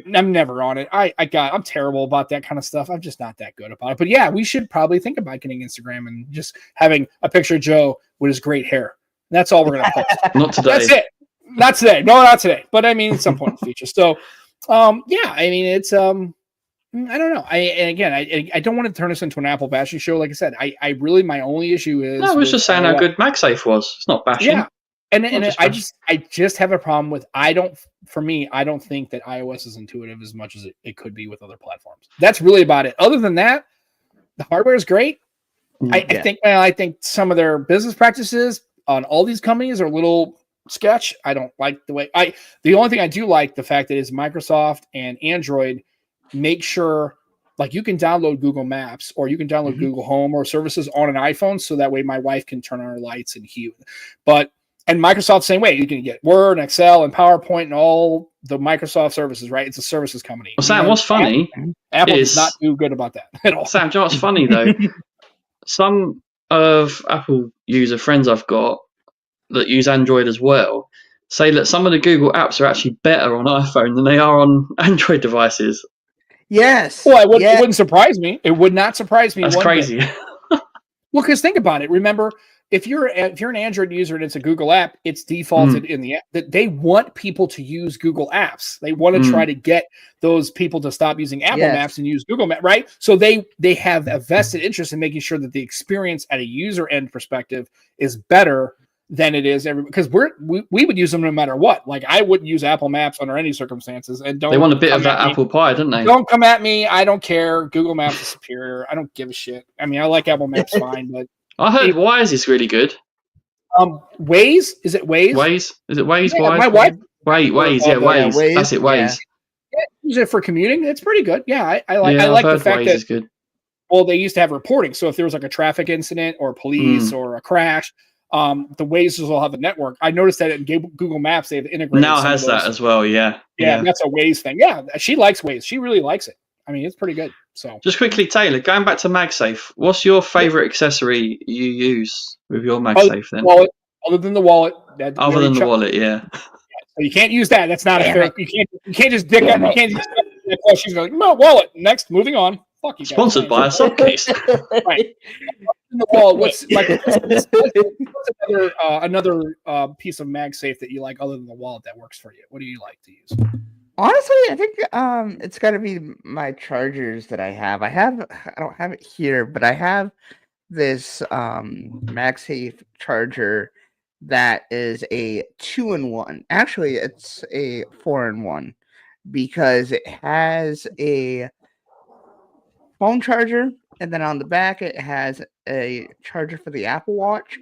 never on it. I'm terrible about that kind of stuff. I'm just not that good about it. But yeah, we should probably think about getting Instagram and just having a picture of Joe with his great hair. That's all we're gonna post. Not today. That's it. Not today. No, not today. But I mean, at some point in the future. So, yeah. I mean, it's I don't know. I don't want to turn this into an Apple bashing show. Like I said, I really my only issue is. No, I was just saying how good MagSafe was. It's not bashing. Yeah, and I just have a problem with I don't think that iOS is intuitive as much as it could be with other platforms. That's really about it. Other than that, the hardware is great. I think some of their business practices on all these companies are a little sketch. I don't like the way the only thing I do like the fact that is Microsoft and Android make sure like you can download Google Maps or you can download Google Home or services on an iPhone so that way my wife can turn on her lights and hue. And Microsoft same way, you can get Word and Excel and PowerPoint and all the Microsoft services, right? It's a services company. Well, Sam, what's funny Apple does not do good about that at all. Sam, do you know what's funny though? Some of Apple user friends I've got that use Android as well say that some of the Google apps are actually better on iPhone than they are on Android devices. Yes. Well, it wouldn't surprise me. It would not surprise me. That's crazy. Well, because think about it. Remember, if you're an Android user and it's a Google app, it's defaulted in the app. That they want people to use Google apps. They want to try to get those people to stop using Apple Maps and use Google Maps, right? So they have a vested interest in making sure that the experience at a user end perspective is better than it is because we would use them no matter what. Like I wouldn't use Apple Maps under any circumstances. And they want a bit of that apple pie, don't they? Don't come at me. I don't care. Google Maps is superior. I don't give a shit. I mean, I like Apple Maps fine, but I heard Waze is really good. Waze? Is it Waze? Waze? Is it Waze? Yeah, my wife. Waze. Yeah, Waze. Waze. That's it. Waze. Yeah, use it for commuting. It's pretty good. Yeah, I like. Yeah, I like the fact Waze that is good. Well, they used to have reporting. So if there was like a traffic incident or police or a crash, the Waze will have a network. I noticed that in Google Maps they've integrated. Now has that as well. Yeah. That's a Waze thing. Yeah, she likes Waze. She really likes it. I mean, it's pretty good. So just quickly, Taylor, going back to MagSafe, what's your favorite accessory you use with your MagSafe then? Wallet, other than the wallet. Other than the wallet, yeah. So you can't use that. That's not a fair. You can't just dick up. You can't just she's going, no, wallet. Next, moving on. Fuck you guys. Sponsored by a sock case. Right. In the wall. What's another piece of MagSafe that you like other than the wallet that works for you? What do you like to use? Honestly, I think it's got to be my chargers that I have. I don't have it here, but I have this MagSafe charger that is a 2-in-1. Actually, it's a 4-in-1 because it has a phone charger, and then on the back it has a charger for the Apple Watch,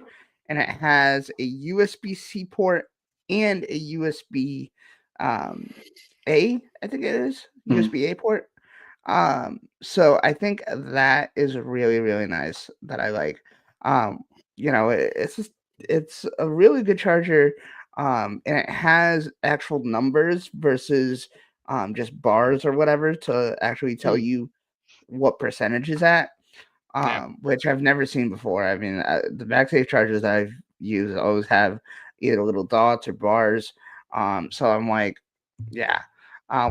and it has a USB-C port and a USB A, I think it is USB A port. So I think that is really, really nice that I like. It's a really good charger. And it has actual numbers versus just bars or whatever to actually tell you what percentage is at, which I've never seen before. I mean, the MagSafe chargers that I've used always have either little dots or bars. So I'm like, yeah.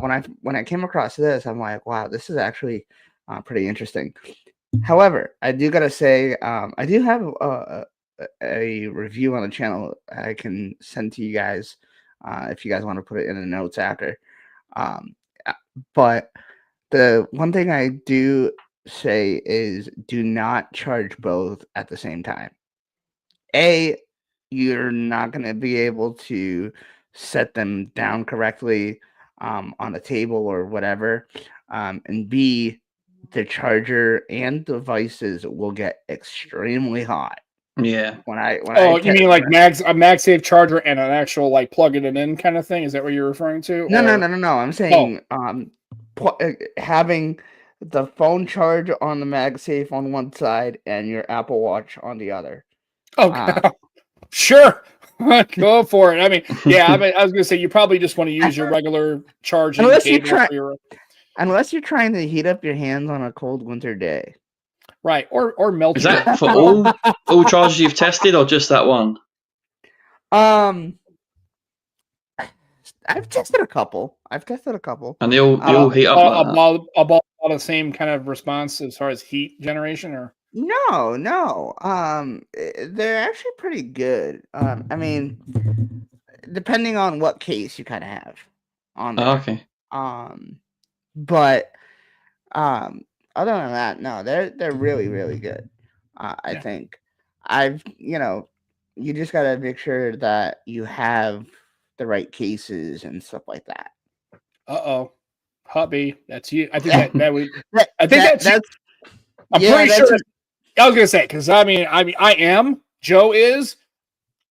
When I came across this, I'm like, wow, this is actually pretty interesting. However, I do gotta say, I do have a review on the channel I can send to you guys if you guys want to put it in the notes after. Um, uh, but the one thing I do say is do not charge both at the same time. You're not going to be able to set them down correctly on the table or whatever. And B, the charger and devices will get extremely hot. Yeah. Oh, you mean like a MagSafe charger and an actual like plugging it in kind of thing? Is that what you're referring to? No. I'm saying having the phone charge on the MagSafe on one side and your Apple Watch on the other. Okay. Sure. Go for it. I mean, yeah, I was gonna say you probably just want to use your regular charging cable unless you're trying to heat up your hands on a cold winter day. Right. Or melt. Is that for all chargers you've tested or just that one? I've tested a couple. And they all heat up about the same kind of response as far as heat generation, or no. They're actually pretty good. I mean, depending on what case you kind of have on there. Oh, okay. But other than that, no, they're really, really good. I think you just gotta make sure that you have the right cases and stuff like that. Hubby, that's you. I think that would. I think that's. I'm pretty sure. I was gonna say because I mean, I am. Joe is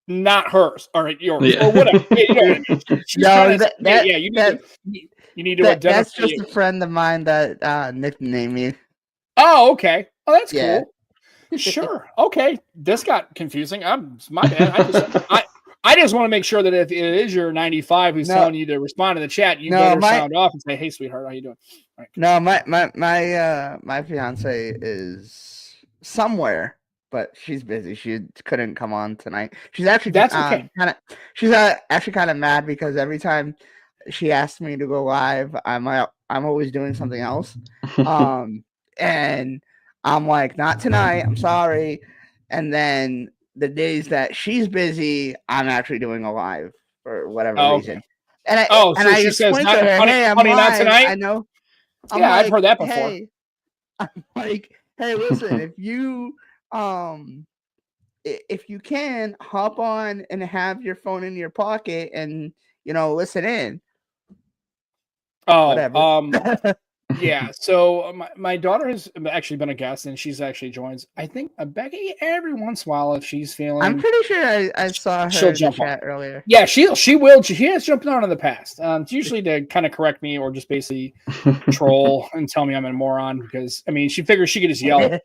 not hers. All right, yours or whatever. You know what I mean? You need to identify. That's just a friend of mine that nicknamed me. Oh, okay. Oh, that's cool. Sure. Okay. This got confusing. My bad. I just want to make sure that if it is your 95 who's telling you to respond to the chat, you better sound off and say, "Hey, sweetheart, how you doing?" Right. No, my fiance is somewhere, but she's busy. She couldn't come on tonight. She's actually okay. She's actually kind of mad because every time she asks me to go live, I'm always doing something else. And I'm like, not tonight. I'm sorry. And then the days that she's busy, I'm actually doing a live for whatever reason. And I she says, to her, honey, hey, I'm live. Not tonight. I know. I've heard that before. Hey, I'm like, hey, listen, if you can hop on and have your phone in your pocket and listen in. Whatever. Yeah, so my daughter has actually been a guest, and she's actually joins. I think Becky every once in a while if she's feeling. I'm pretty sure I saw her in the chat earlier. Yeah, she will. She has jumped on in the past. It's usually to kind of correct me or just basically troll and tell me I'm a moron because I mean she figures she could just yell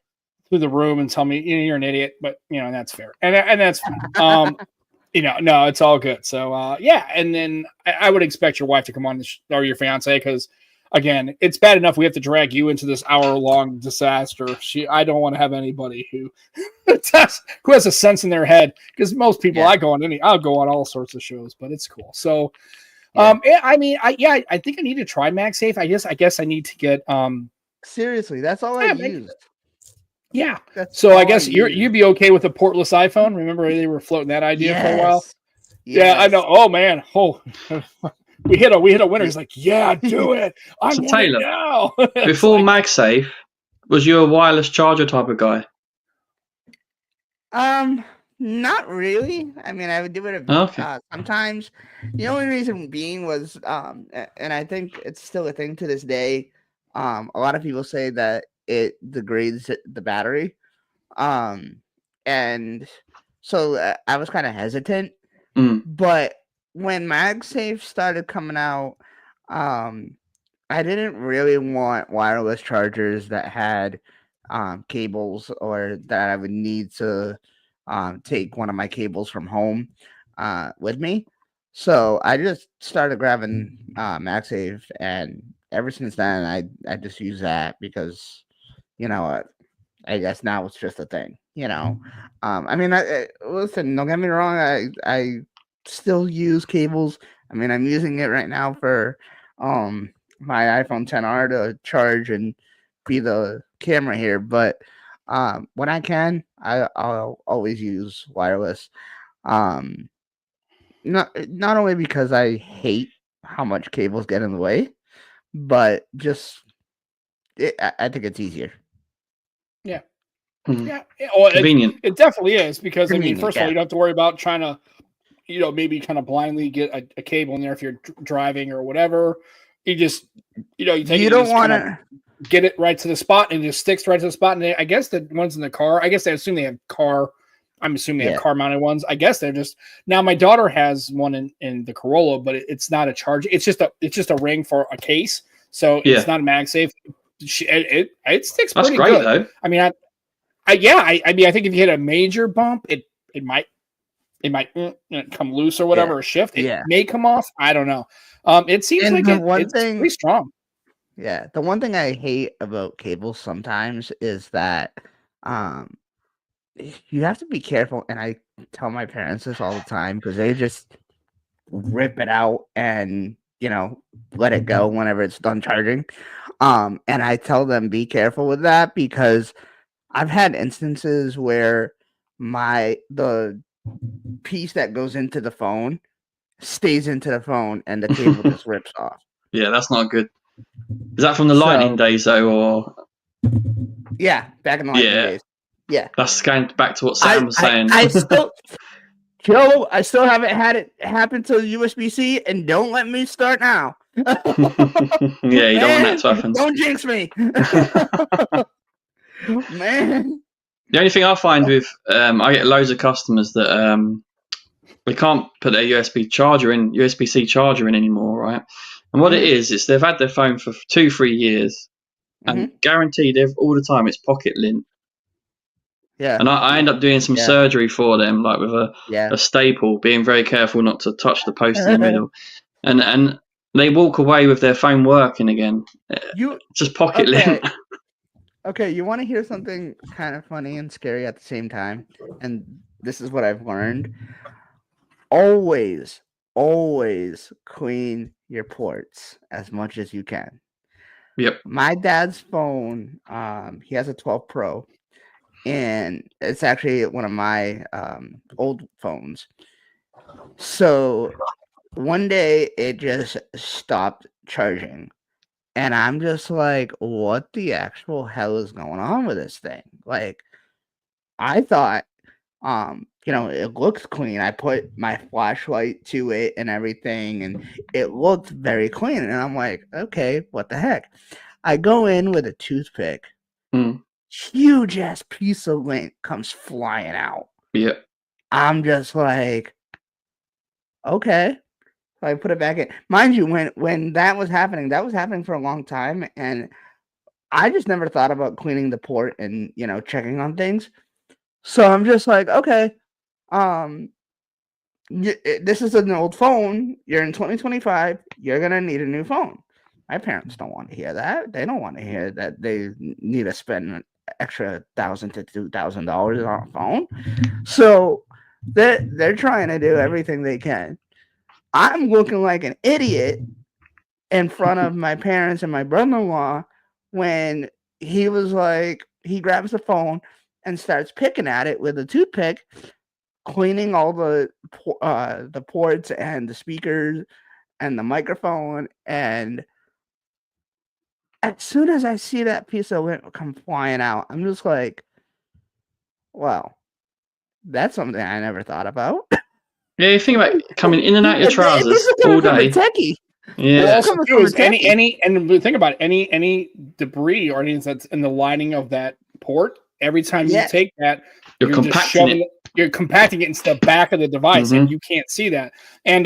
through the room and tell me you're an idiot, but that's fair and that's fine. No, it's all good. So and then I would expect your wife to come on or your fiance because. Again, it's bad enough we have to drag you into this hour-long disaster. I don't want to have anybody who has a sense in their head because most people I'll go on all sorts of shows, but it's cool. So, I think I need to try MagSafe. I guess I need to get seriously. That's all I used. Yeah. So I guess you'd be okay with a portless iPhone. Remember they were floating that idea for a while. Yes. Yeah, I know. Oh man. Oh. We hit a winner. He's like, yeah, do it. I'm Taylor now. Before MagSafe, was you a wireless charger type of guy? Not really. I mean, I would do it sometimes. The only reason being was, and I think it's still a thing to this day. A lot of people say that it degrades the battery, and so I was kind of hesitant, but. When MagSafe started coming out, I didn't really want wireless chargers that had cables or that I would need to take one of my cables from home with me. So I just started grabbing MagSafe, and ever since then, I just use that because, I guess now it's just a thing, I mean, listen, don't get me wrong, I still use cables. I mean, I'm using it right now for my iPhone XR to charge and be the camera here, but when I can, I'll always use wireless. Not only because I hate how much cables get in the way, but just I think it's easier. Yeah. Hmm. Yeah. Well, Convenient. it definitely is because I mean, Convenient, first of all, yeah. you don't have to worry about trying to, maybe kind of blindly get a cable in there if you're driving or whatever. You just, you take You it, don't just want kind of to. get it right to the spot and it just sticks right to the spot. And I guess the ones in the car, I guess they assume they have car. I'm assuming they have car mounted ones. I guess they're just now. My daughter has one in the Corolla, but it's not a charge. It's just a ring for a case, so it's not a MagSafe. It sticks That's pretty great good. though. I mean, I mean, I think if you hit a major bump, it might come loose or whatever, or shift. It may come off. I don't know. It seems And like it's pretty strong. Yeah, the one thing I hate about cables sometimes is that you have to be careful, and I tell my parents this all the time because they just rip it out and let it go whenever it's done charging. And I tell them be careful with that because I've had instances where the piece that goes into the phone stays into the phone and the cable just rips off. Yeah, that's not good. Is that from the Lightning days though, or? Yeah, back in the Lightning days. Yeah, that's going back to what Sam was saying. Joe, I still haven't had it happen to USB-C, and don't let me start now. Yeah, you don't want that to happen. Don't jinx me, man. The only thing I find with I get loads of customers that they can't put their USB-C charger in anymore, right? And what it is they've had their phone for 2-3 years, and guaranteed all the time it's pocket lint. Yeah. And I end up doing some surgery for them, like with a staple, being very careful not to touch the post in the middle. And they walk away with their phone working again. Just pocket lint. Okay, you want to hear something kind of funny and scary at the same time? And this is what I've learned. Always clean your ports as much as you can. Yep. My dad's phone, he has a 12 Pro. And it's actually one of my old phones. So one day it just stopped charging. And I'm just like, what the actual hell is going on with this thing? Like, I thought, it looks clean. I put my flashlight to it and everything, and it looked very clean. And I'm like, okay, what the heck? I go in with a toothpick. Huge ass piece of lint comes flying out. Yeah. I'm just like, okay. So I put it back in. Mind you, when that was happening for a long time, and I just never thought about cleaning the port and checking on things. So I'm just like, okay, this is an old phone. You're in 2025. You're gonna need a new phone. My parents don't want to hear that. They don't want to hear that they need to spend extra $1,000 to $2,000 on a phone. So they're trying to do everything they can. I'm looking like an idiot in front of my parents and my brother-in-law when he was like, he grabs the phone and starts picking at it with a toothpick, cleaning all the ports and the speakers and the microphone. And as soon as I see that piece of lint come flying out, I'm just like, wow, that's something I never thought about. Yeah, you think about coming in and out your trousers all day. Techie. Yeah. Also, too, is and think about it, any debris or anything that's in the lining of that port. Every time you take that, you're compacting it. You're compacting it into the back of the device, and you can't see that. And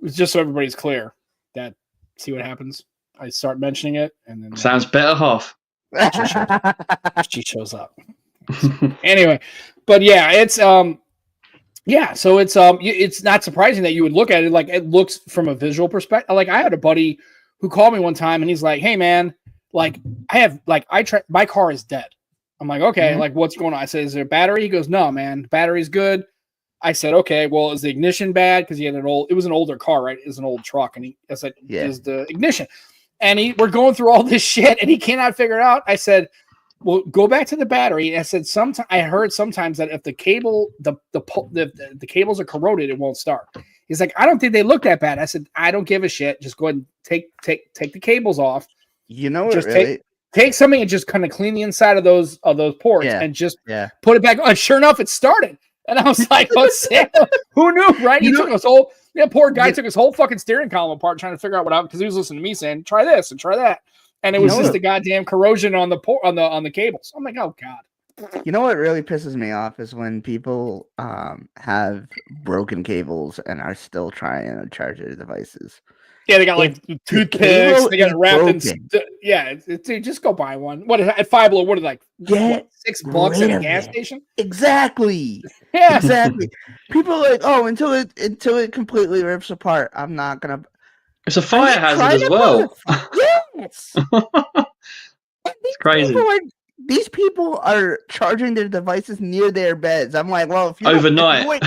just so everybody's clear, that see what happens. I start mentioning it, and then sounds better, half. She shows up. Anyway, but yeah, it's so it's not surprising that you would look at it like it looks from a visual perspective. Like I had a buddy who called me one time, and he's like, "Hey man, like my car is dead." I'm like, "Okay, like what's going on?" I said, "Is there a battery?" He goes, "No, man, the battery's good." I said, "Okay, well, is the ignition bad?" Because it was an older car, right? It was an old truck, and I said, "Is the ignition?" And we're going through all this shit, and he cannot figure it out. I said, well, go back to the battery. And I said, I heard sometimes that if the cable, the cables are corroded, it won't start. He's like, I don't think they look that bad. I said, I don't give a shit. Just go ahead and take the cables off. You know what? Just really? take something and just kind of clean the inside of those ports and just put it back on. Sure enough, it started. And I was like, who knew, right? He took his whole, poor guy took his whole fucking steering column apart trying to figure out what because he was listening to me saying, try this and try that. And it was just the goddamn corrosion on the cables. I'm like, oh God. You know what really pisses me off is when people have broken cables and are still trying to charge their devices. Yeah, they got like toothpicks. They got it wrapped in. Dude, just go buy one. What at $5 Below? What are like $6 at a gas station? Exactly. Yeah, exactly. People are like, oh, until it completely rips apart, I'm not gonna. It's a fire hazard as well. Yes. It's crazy. These people are charging their devices near their beds. I'm like, well, if you overnight.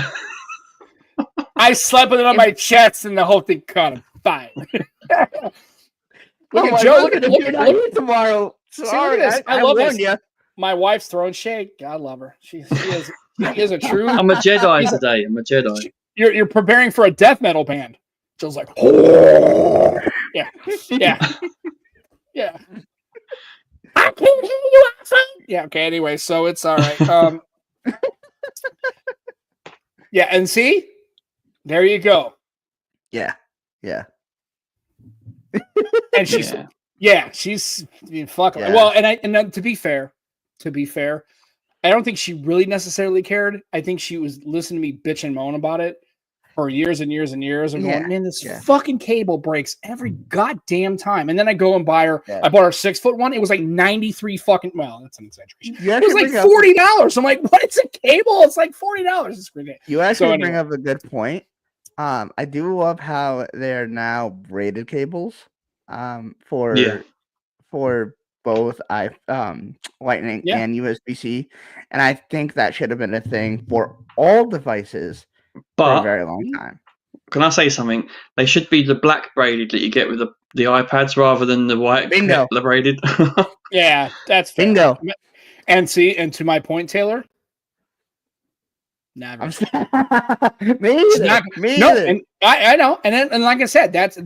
I slept with it on my chest, and the whole thing caught him. Fine. Look at Joe. Look at tomorrow. Sorry, I love this. My wife's throwing shade. God love her. She is a true. I'm a Jedi today. I'm a Jedi. You're preparing for a death metal band. Joe's like, oh. Yeah. I can't hear you outside. Yeah. Okay. Anyway, so it's all right. Yeah, and see, there you go. Yeah. And she's fucking well. And then, to be fair, I don't think she really necessarily cared. I think she was listening to me bitch and moan about it for years and years and years, and going, man, this fucking cable breaks every goddamn time. And then I go and buy her. I bought her 6-foot one. It was like 93 fucking. Well, that's an exaggeration. It was like $40. I'm like, what is a cable? It's like $40. It's ridiculous. You actually bring up a good point. I do love how they're now braided cables. For both Lightning and USB-C, and I think that should have been a thing for all devices for a very long time. Can I say something? They should be the black braided that you get with the iPads rather than the white braided. Yeah, that's fair. Bingo. And to my point, Taylor. Never. Me either. And I know, and like I said, that's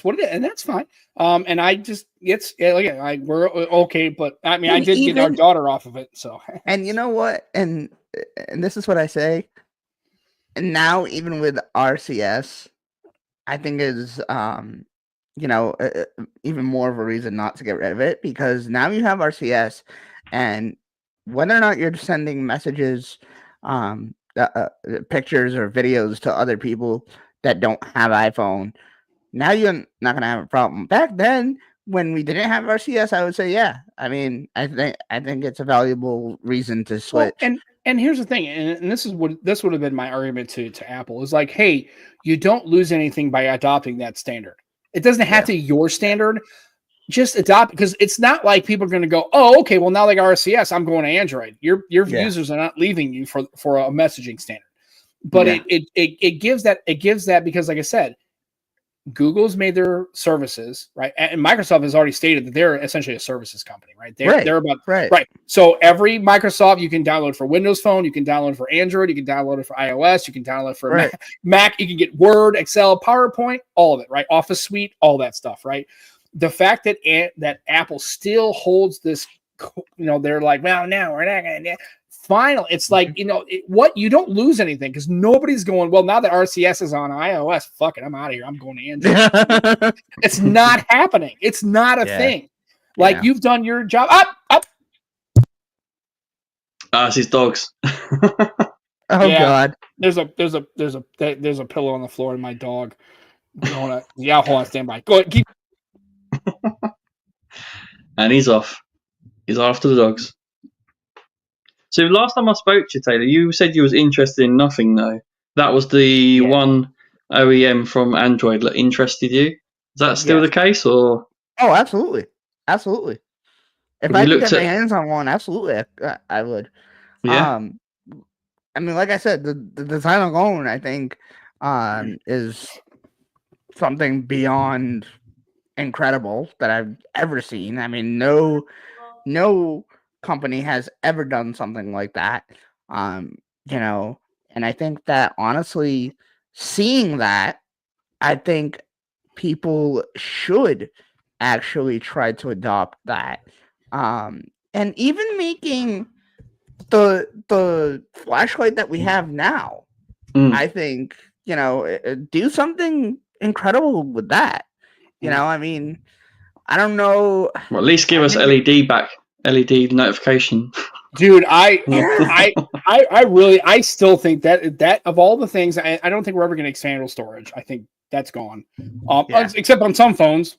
what it is, and that's fine. And I just we're okay, but I mean, I did get our daughter off of it, so. And you know what? And this is what I say. And now, even with RCS, I think is even more of a reason not to get rid of it, because now you have RCS, and whether or not you're sending messages, pictures or videos to other people that don't have iPhone, now you're not gonna have a problem. Back then, when we didn't have RCS, I would say, I mean, I think it's a valuable reason to switch. Well, and here's the thing, and this would have been my argument to Apple, is like, hey, you don't lose anything by adopting that standard. It doesn't have to be your standard. Just adopt, because it's not like people are going to go, oh, okay, well, now they got RCS, I'm going to Android. Your users are not leaving you for a messaging standard. But it gives that because, like I said, Google's made their services, right? And Microsoft has already stated that they're essentially a services company, right? They're about right. So every Microsoft you can download for Windows Phone, you can download for Android, you can download it for iOS, you can download for Mac, you can get Word, Excel, PowerPoint, all of it, right? Office Suite, all that stuff, right? The fact that Apple still holds this, they're like, well, no, we're not going to. Finally, it's like, you don't lose anything, because nobody's going, well, now that RCS is on iOS, fuck it, I'm out of here. I'm going to Android. It's not happening. It's not a thing. Like, you've done your job. Up. It's his dogs. God. There's a pillow on the floor and my dog. Hold on, stand by. Go ahead, keep. And he's off. He's after the dogs. So last time I spoke to you, Taylor, you said you was interested in nothing, though. That was the one OEM from Android that interested you. Is that still the case, or? Oh, absolutely. If I could get my hands on one, absolutely, I would. Yeah. I mean, like I said, the design alone, I think, is something beyond incredible that I've ever seen. I mean, no company has ever done something like that. You know, and I think that honestly, seeing that, I think people should actually try to adopt that. And even making the flashlight that we have now, I think, you know, do something incredible with that. You know, I mean, I don't know. Well, at least give us LED back, LED notification. Dude, I still think that of all the things, I don't think we're ever going to expand storage. I think that's gone. Except on some phones.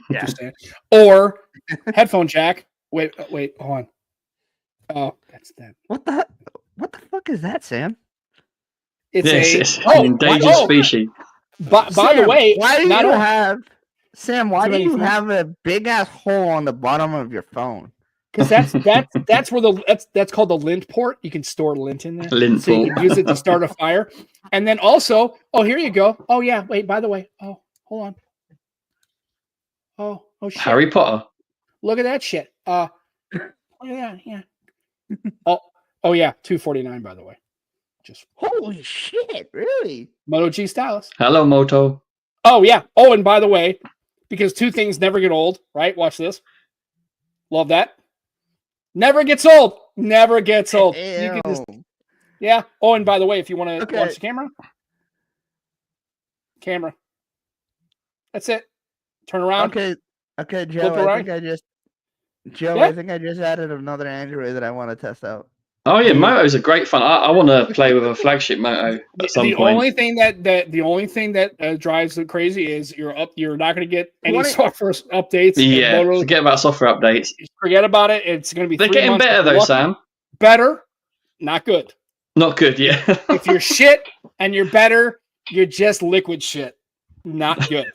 Yeah. Or headphone jack. Wait, hold on. Oh, that's that. What the fuck is that, Sam? It's an endangered species. By the way, why do you have a big ass hole on the bottom of your phone? Because that's where that's called the lint port. You can store lint in there, so you can use it to start a fire. And then also, here you go. Oh yeah, wait. By the way, hold on. Oh shit. Harry Potter. Look at that shit. Yeah. oh yeah, $249 by the way. Just holy shit, really? Moto G stylus. Hello, Moto. Oh yeah. Oh, and by the way, because two things never get old, right? Watch this. Love that. Never gets old. Never gets old. Ew. You can just, yeah. Oh, and by the way, if you want to watch the camera. That's it. Turn around. Okay, Joe. I think I just added another Android that I want to test out. Oh yeah, Motos are great fun. I want to play with a flagship Moto at some point. The only thing that drives it crazy is you're not going to get any software updates. Yeah, forget about software updates. Forget about it. It's going to be. They're getting better though, Sam. Better, not good. Not good, yeah. If you're shit and you're better, you're just liquid shit. Not good.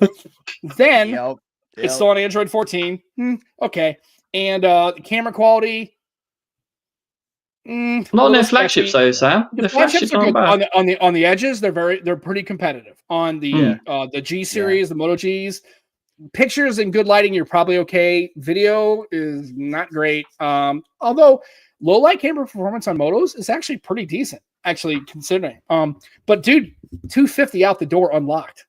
Then it's still on Android 14. Okay, and the camera quality. Not on their flagships though, Sam. The flagships are good. On the edges. They're pretty competitive. On the G series, the Moto Gs, pictures and good lighting, you're probably okay. Video is not great. Although low light camera performance on Motos is actually pretty decent, actually considering. But dude, 250 out the door unlocked.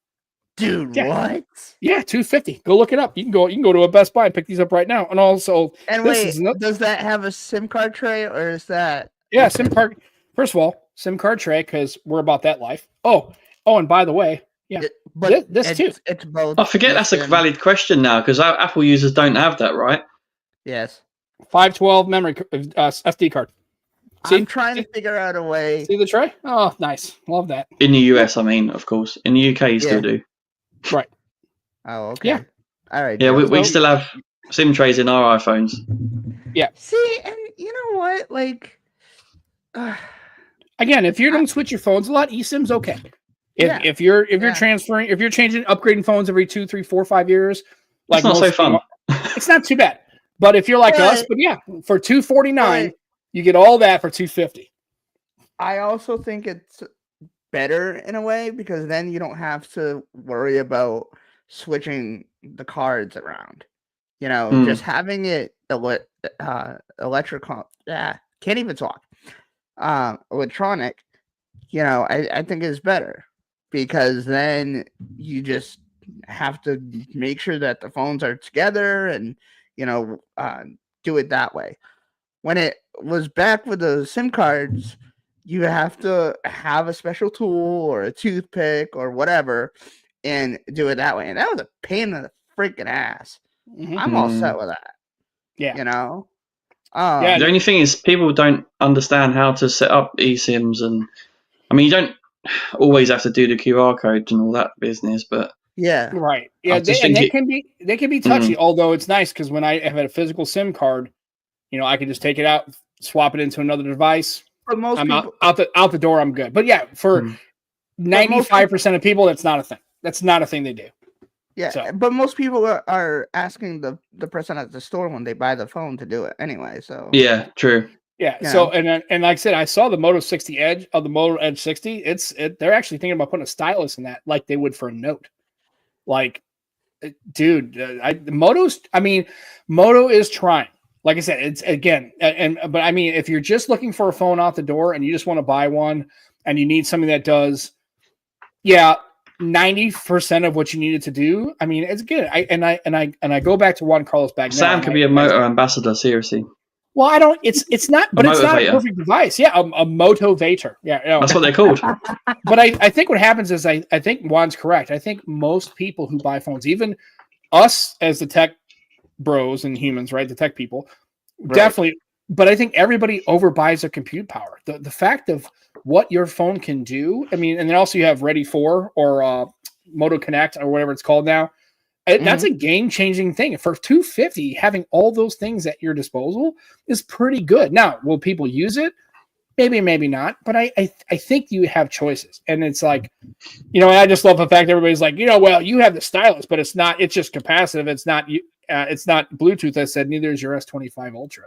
Dude, what? Yeah, 250. Go look it up. You can go to a Best Buy and pick these up right now. And also, does that have a SIM card tray or is that? Yeah, SIM card. First of all, SIM card tray because we're about that life. Oh, and by the way, this too. It's both. I forget that's a valid question now because Apple users don't have that, right? Yes. 512 memory SD card. I'm trying to figure out a way. See the tray? Oh, nice. Love that. In the US, I mean, of course. In the UK, you still do. Right. Oh, okay. Yeah. All right. Yeah, we still have SIM trays in our iPhones. Yeah. See, and you know what? Like, again, if you don't switch your phones a lot, eSIM's okay. If you're transferring, if you're upgrading phones every 2, 3, 4, 5 years, like it's not so fun. It's not too bad. But if you're like us, for $249, you get all that for $250. I also think it's better in a way because then you don't have to worry about switching the cards around. You know, just having it electrical. Can't even talk. Electronic. You know, I think is better because then you just have to make sure that the phones are together and do it that way. When it was back with the SIM cards, you have to have a special tool or a toothpick or whatever and do it that way. And that was a pain in the freaking ass. Mm-hmm. I'm all set with that. Yeah. You know? The only thing is people don't understand how to set up eSIMs. And I mean, you don't always have to do the QR code and all that business, but yeah. Right. Yeah. They can be touchy, although it's nice because when I have a physical SIM card, I can just take it out, swap it into another device. But most people, out the door, I'm good. But yeah, for 95% of people, that's not a thing. That's not a thing they do. Yeah, but most people are asking the person at the store when they buy the phone to do it anyway. So yeah, true. Yeah. So and like I said, I saw the Moto 60 Edge of the Moto Edge 60. They're actually thinking about putting a stylus in that, like they would for a Note. Like, dude, Moto is trying. Like I said, it's again, but I mean, if you're just looking for a phone out the door and you just want to buy one and you need something that does, 90% of what you need it to do. I mean, it's good. I go back to Juan Carlos back. Sam could be a motor ambassador, seriously. Well, I don't. It's not, but it's not a perfect device. Yeah, a motivator. Yeah, that's what they're called. But I think what happens is I think Juan's correct. I think most people who buy phones, even us as the tech bros and humans, right, the tech people, definitely. But I think everybody overbuys their compute power. The fact of what your phone can do. I mean, and then also you have Ready 4 or Moto Connect or whatever it's called now. That's a game-changing thing. For $250, having all those things at your disposal is pretty good. Now, will people use it? Maybe, maybe not. But I think you have choices. And it's like, I just love the fact everybody's like, well, you have the stylus, but it's not. It's just capacitive. It's not Bluetooth. I said, neither is your S25 Ultra.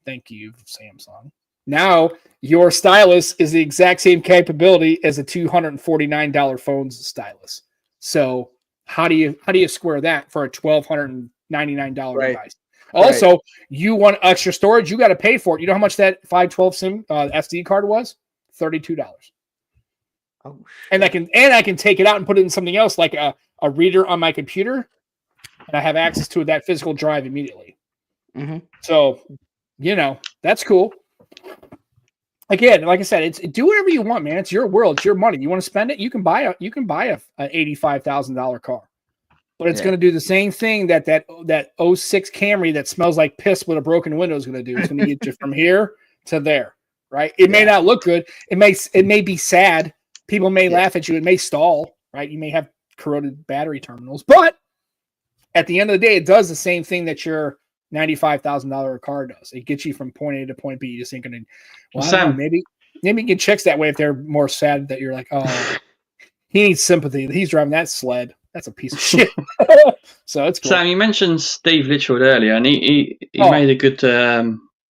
Thank you, Samsung. Now, your stylus is the exact same capability as a $249 phone's stylus. So how do you square that for a $1,299 device? Also, you want extra storage, you got to pay for it. You know how much that 512 SIM SD card was? $32. Oh, shit. And I can take it out and put it in something else, like a reader on my computer, and I have access to that physical drive immediately. So, that's cool. Again, like I said, it's do whatever you want, man. It's your world, it's your money. You want to spend it, you can buy a $85,000 car. But it's going to do the same thing that 06 Camry that smells like piss with a broken window is going to do. It's going to get you from here to there, right? It may not look good. It may be sad. People may laugh at you. It may stall, right? You may have corroded battery terminals. But at the end of the day, it does the same thing that your $95,000 car does. It gets you from point A to point B. You just ain't going to. Well, Sam, maybe you get chicks that way if they're more sad that you're like, oh, he needs sympathy. He's driving that sled. That's a piece of shit. So it's cool. Sam, you mentioned Steve Litchfield earlier, and he made a good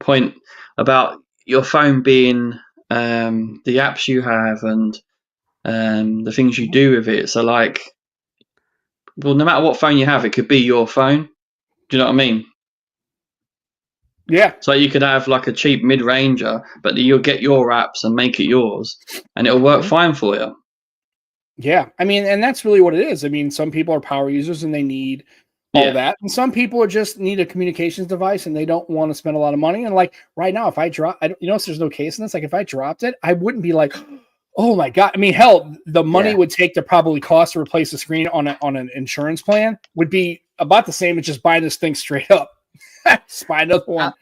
point about your phone being the apps you have and the things you do with it. So, like, well, no matter what phone you have, it could be your phone. Do you know what I mean? Yeah. So you could have like a cheap mid-ranger, but you'll get your apps and make it yours, and it'll work fine for you. Yeah. I mean, and that's really what it is. I mean, some people are power users and they need all that. And some people just need a communications device and they don't want to spend a lot of money. And like right now, if I drop, there's no case in this. Like if I dropped it, I wouldn't be like, oh my God. I mean, hell, the money would take to probably cost to replace the screen on an insurance plan would be about the same as just buying this thing straight up. Just buy another one.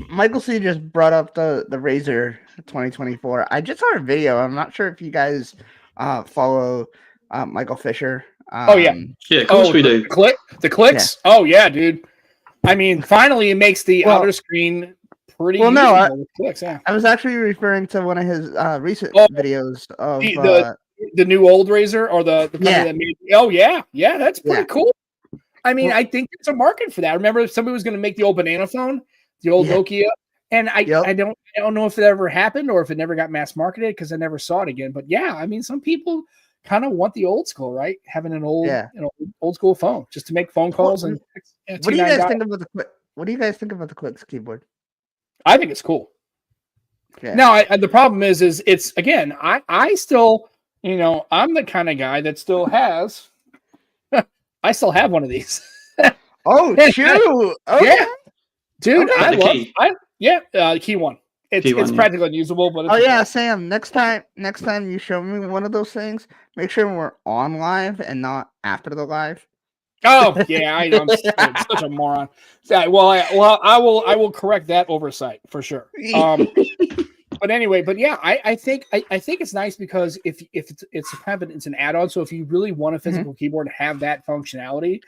Michael C just brought up the Razer 2024. I just saw a video. I'm not sure if you guys follow Michael Fisher. Yeah, of course we do. The clicks. Yeah. Oh yeah, dude. I mean, finally, it makes the outer screen pretty. Well, no, with clicks. Yeah. I was actually referring to one of his recent videos of the new old Razer or the company that made. Oh yeah, that's pretty cool. I mean, I think there's a market for that. I remember somebody was going to make the old banana phone, the old Nokia, and I don't know if it ever happened or if it never got mass marketed because I never saw it again. But yeah, I mean, some people kind of want the old school, right? Having an old, old school phone just to make phone calls. What do you guys think about the Clicks keyboard? I think it's cool. Yeah. Now, the problem is it's again, I still, I'm the kind of guy that still has. I still have one of these. Oh, true. Okay. Yeah, dude, I love. Key one. It's practically unusable, but Sam. Next time you show me one of those things, make sure we're on live and not after the live. Oh yeah, I know. I'm such a moron. I will correct that oversight for sure. But anyway, I think it's nice because if it's an add-on. So if you really want a physical keyboard to have that functionality,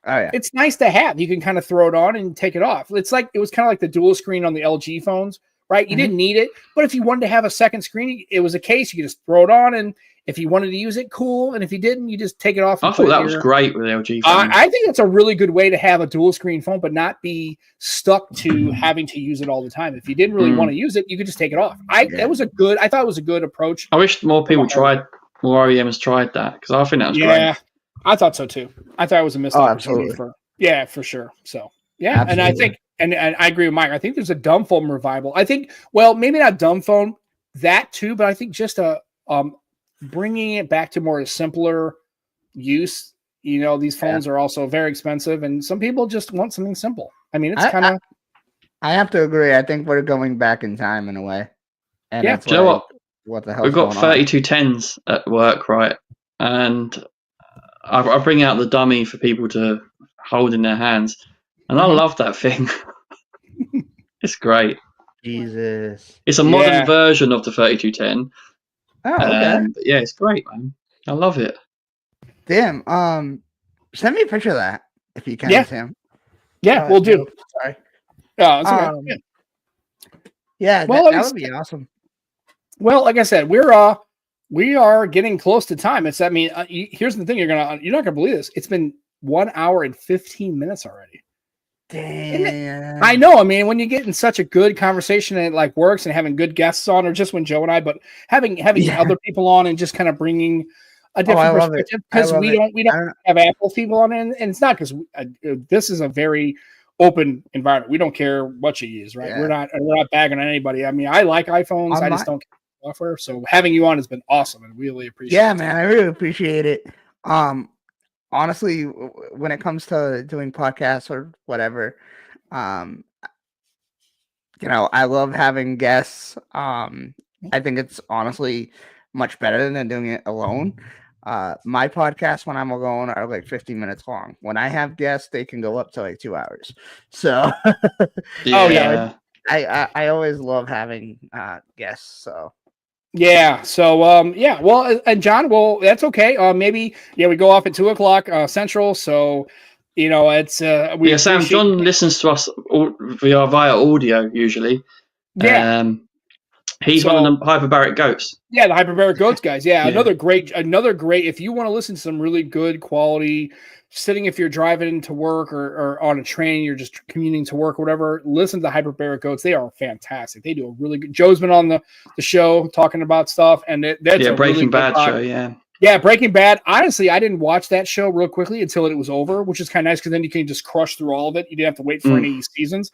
it's nice to have. You can kind of throw it on and take it off. It was kind of like the dual screen on the LG phones, right? You didn't need it, but if you wanted to have a second screen, it was a case. You could just throw it on, and if you wanted to use it, cool. And if you didn't, you just take it off. I thought that was great with LG phones. I think that's a really good way to have a dual screen phone, but not be stuck to having to use it all the time. If you didn't really want to use it, you could just take it off. I thought it was a good approach. I wish more people tried more OEMs tried that, because I think that was Yeah, great. I thought so too. I thought it was a missed opportunity absolutely. for sure. So yeah, Absolutely. and I think and I agree with Mike. I think there's a dumb phone revival. I think, well, maybe not dumb phone, that too, but I think just bringing it back to more simpler use. You know, these phones are also very expensive, and some people just want something simple. I mean, it's kind of. I have to agree. I think we're going back in time in a way, and Yeah. it's Do you know what the hell? We've got 3210s at work, right? And I bring out the dummy for people to hold in their hands, and I love that thing. It's great. Jesus. It's a modern version of the 3210. Oh, okay. But yeah, it's great, man. I love it. Damn. Send me a picture of that if you can, Yeah. Sam. Yeah, we'll do. Sorry. Oh, it's okay. Yeah, well, that would be awesome. Well, like I said, we are getting close to time. It's, I mean, here's the thing: you're not gonna believe this. It's been 1 hour and 15 minutes already. Damn. I know. I mean, when you get in such a good conversation and it like works, and having good guests on, or just when Joe and I, but having other people on and just kind of bringing a different perspective, because we don't have Apple people on, and it's not because this is a very open environment. We don't care what you use, right? We're not bagging on anybody. I mean, I like iPhones. I just don't care software. So having you on has been awesome, and really appreciate it. Yeah, man, I really appreciate it. Honestly, when it comes to doing podcasts or whatever, you know, I love having guests. I think it's honestly much better than doing it alone. My podcasts when I'm alone are like 15 minutes long. When I have guests, they can go up to like 2 hours. So, I always love having guests. So. Yeah. So, well, and John, well, that's okay. Maybe, we go off at 2:00 Central. So, you know, it's, Sam, John listens to us via audio usually. Yeah. He's one of the hyperbaric goats. Yeah. The hyperbaric goats guys. Yeah. Another great, if you want to listen to some really good quality sitting, if you're driving to work or on a train, you're just commuting to work, or whatever, listen to the hyperbaric goats. They are fantastic. They do a really good. Joe's been on the show talking about stuff, and that's a Breaking really Bad show. Yeah, Breaking Bad. Honestly, I didn't watch that show real quickly until it was over, which is kind of nice because then you can just crush through all of it. You didn't have to wait for any seasons.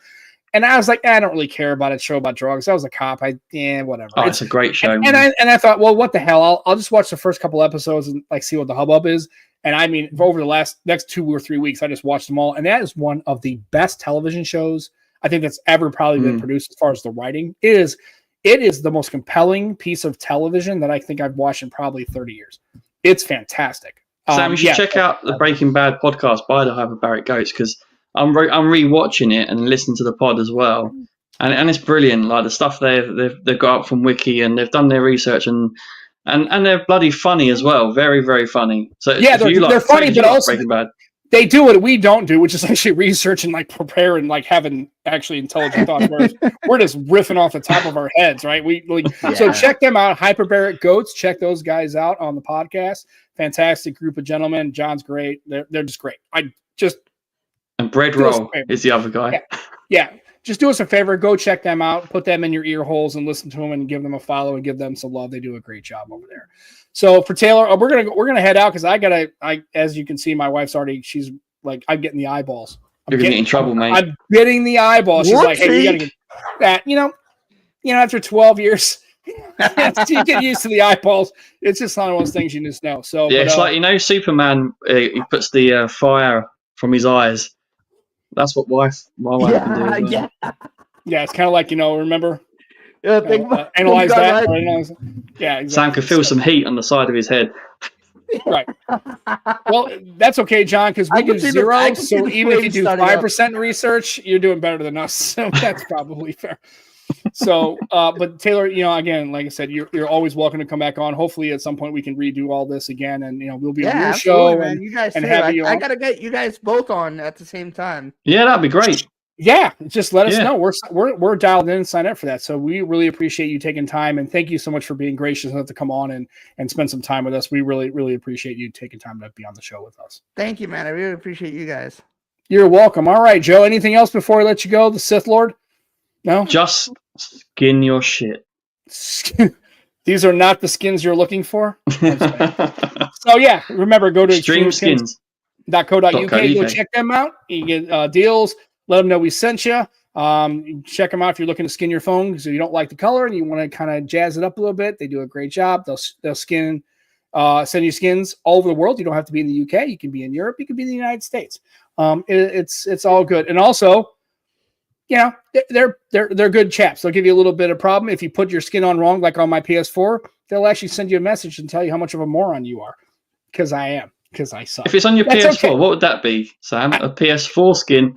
And I was like, I don't really care about a show about drugs. I was a cop. Whatever. Oh, it's a great show. And I thought, well, what the hell? I'll just watch the first couple episodes and like see what the hubbub is. And I mean, over the next 2 or 3 weeks, I just watched them all. And that is one of the best television shows I think that's ever probably been produced as far as the writing. It is the most compelling piece of television that I think I've watched in probably 30 years. It's fantastic. Sam, you should check out the Breaking Bad podcast by the Hyperbaric Goats, because I'm rewatching it and listening to the pod as well, and it's brilliant. Like the stuff they've got up from Wiki, and they've done their research, and they're bloody funny as well. Very, very funny. So they're funny, but also Breaking Bad. They do what we don't do, which is actually research and like prepare and like having actually intelligent thoughts. Whereas we're just riffing off the top of our heads, right? So check them out, Hyperbaric Goats. Check those guys out on the podcast. Fantastic group of gentlemen. John's great. They're just great. And Bread Roll is the other guy. Yeah. Just do us a favor. Go check them out. Put them in your ear holes and listen to them and give them a follow and give them some love. They do a great job over there. So for Taylor, we're gonna head out because as you can see, my wife's already. She's like, I'm getting the eyeballs. You're getting in trouble, mate. I'm getting the eyeballs. She's like, hey, we gotta get that. You know, after 12 years, you get used to the eyeballs. It's just one of those things you just know. So it's like Superman. He puts the fire from his eyes. That's what my wife can do. Yeah, it's kind of like remember. Analyze that. Yeah, exactly. Sam could feel some heat on the side of his head. Right. Well, that's okay, John, because we do 0. So even if you do 5% research, you're doing better than us. So that's probably fair. So, but Taylor, again, like I said, you're always welcome to come back on. Hopefully, at some point, we can redo all this again, and we'll be on your show. Man. And you guys, and have you on. I gotta get you guys both on at the same time. Yeah, that'd be great. Yeah, just let us know. We're dialed in and sign up for that. So we really appreciate you taking time, and thank you so much for being gracious enough to come on and spend some time with us. We really, really appreciate you taking time to be on the show with us. Thank you, man. I really appreciate you guys. You're welcome. All right, Joe. Anything else before I let you go? The Sith Lord? No. Just skin your shit. These are not the skins you're looking for. So yeah, remember, go to extremeskins.co.uk. Go check them out. You get deals. Let them know we sent you. Check them out if you're looking to skin your phone because you don't like the color and you want to kind of jazz it up a little bit. They do a great job. They'll send you skins all over the world. You don't have to be in the UK. You can be in Europe. You can be in the United States. It's all good. And also, you know, they're good chaps. They'll give you a little bit of problem if you put your skin on wrong, like on my PS4. They'll actually send you a message and tell you how much of a moron you are, because I am, because I suck. If it's on your PS4, what would that be, Sam? A PS4 skin?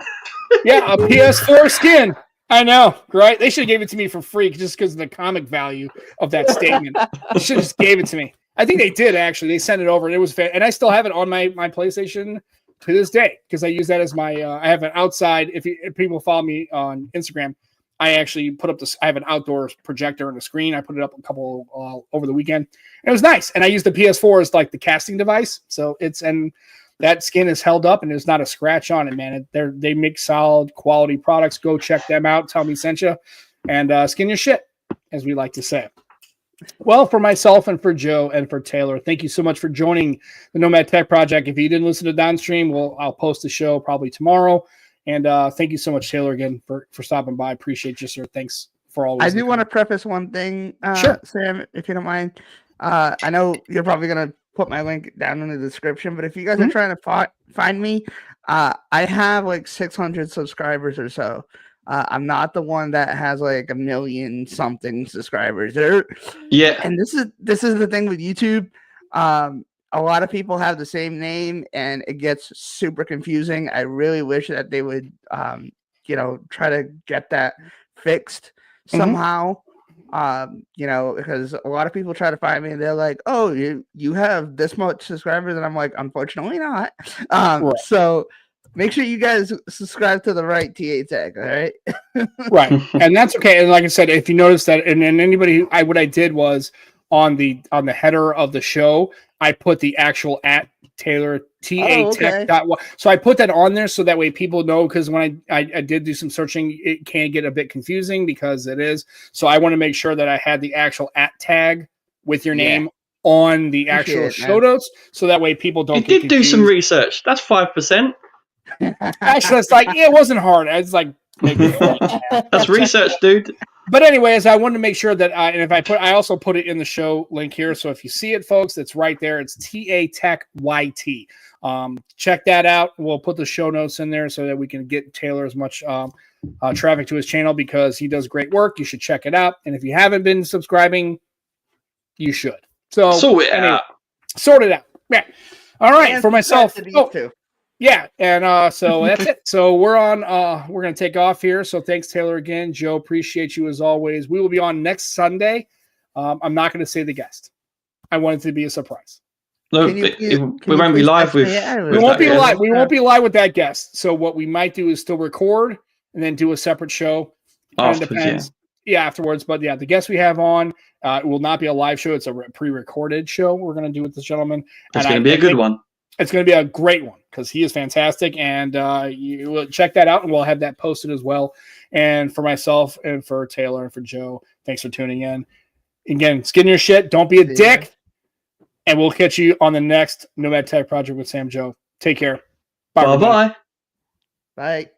Yeah, a PS4 skin. I know, right? They should have gave it to me for free just because of the comic value of that statement. They should have just gave it to me. I think they did actually. They sent it over, and it was and I still have it on my PlayStation to this day because I use that as my. I have an outside. If people follow me on Instagram, I actually put up this. I have an outdoor projector and a screen. I put it up a couple over the weekend. And it was nice, and I used the PS4 as like the casting device. So that skin is held up, and there's not a scratch on it, man. They make solid quality products. Go check them out. Tell me sent you, and skin your shit, as we like to say. Well, for myself and for Joe and for Taylor, thank you so much for joining the Nomad Tech Project. If you didn't listen to Downstream, I'll post the show probably tomorrow. And thank you so much, Taylor, again, for stopping by. Appreciate you, sir. Thanks for always. I do want to preface one thing, sure, Sam, if you don't mind. I know you're probably going to put my link down in the description, but if you guys are trying to find me, I have like 600 subscribers or so. I'm not the one that has like 1 million something subscribers. Yeah. And this is the thing with YouTube. A lot of people have the same name and it gets super confusing. I really wish that they would try to get that fixed somehow. Because a lot of people try to find me and they're like, oh, you have this much subscribers, and I'm like, unfortunately not. Right. So make sure you guys subscribe to the right TATech, all right? Right. And that's okay. And like I said, if you notice that, and anybody, what I did was on the header of the show, I put the actual at Taylor TATech. So I put that on there so that way people know, because when I did do some searching, it can get a bit confusing because it is. So I want to make sure that I had the actual at tag with your name on the actual show notes, so that way people don't. You did do some research. That's 5%. Actually, it's like it wasn't hard. I was like, that's research, dude. But anyways, I wanted to make sure that I also put it in the show link here. So if you see it, folks, it's right there. It's TATechYT. Check that out. We'll put the show notes in there so that we can get Taylor as much traffic to his channel, because he does great work. You should check it out. And if you haven't been subscribing, you should. So sort it out. Yeah. All right. And for myself. Yeah, and so that's it. So we're going to take off here. So thanks, Taylor, again. Joe, appreciate you as always. We will be on next Sunday. I'm not going to say the guest. I want it to be a surprise. No, we won't be live with. We won't be live. We won't be live with that guest. So what we might do is still record and then do a separate show. Afterwards, afterwards. But yeah, the guest we have on will not be a live show. It's a pre-recorded show we're going to do with this gentleman. It's going to be a good one. It's going to be a great one because he is fantastic, and you will check that out, and we'll have that posted as well. And for myself and for Taylor and for Joe, thanks for tuning in. Again, skin your shit. Don't be a dick. And we'll catch you on the next Nomad Tech Project with Sam Joe. Take care. Bye-bye. Bye.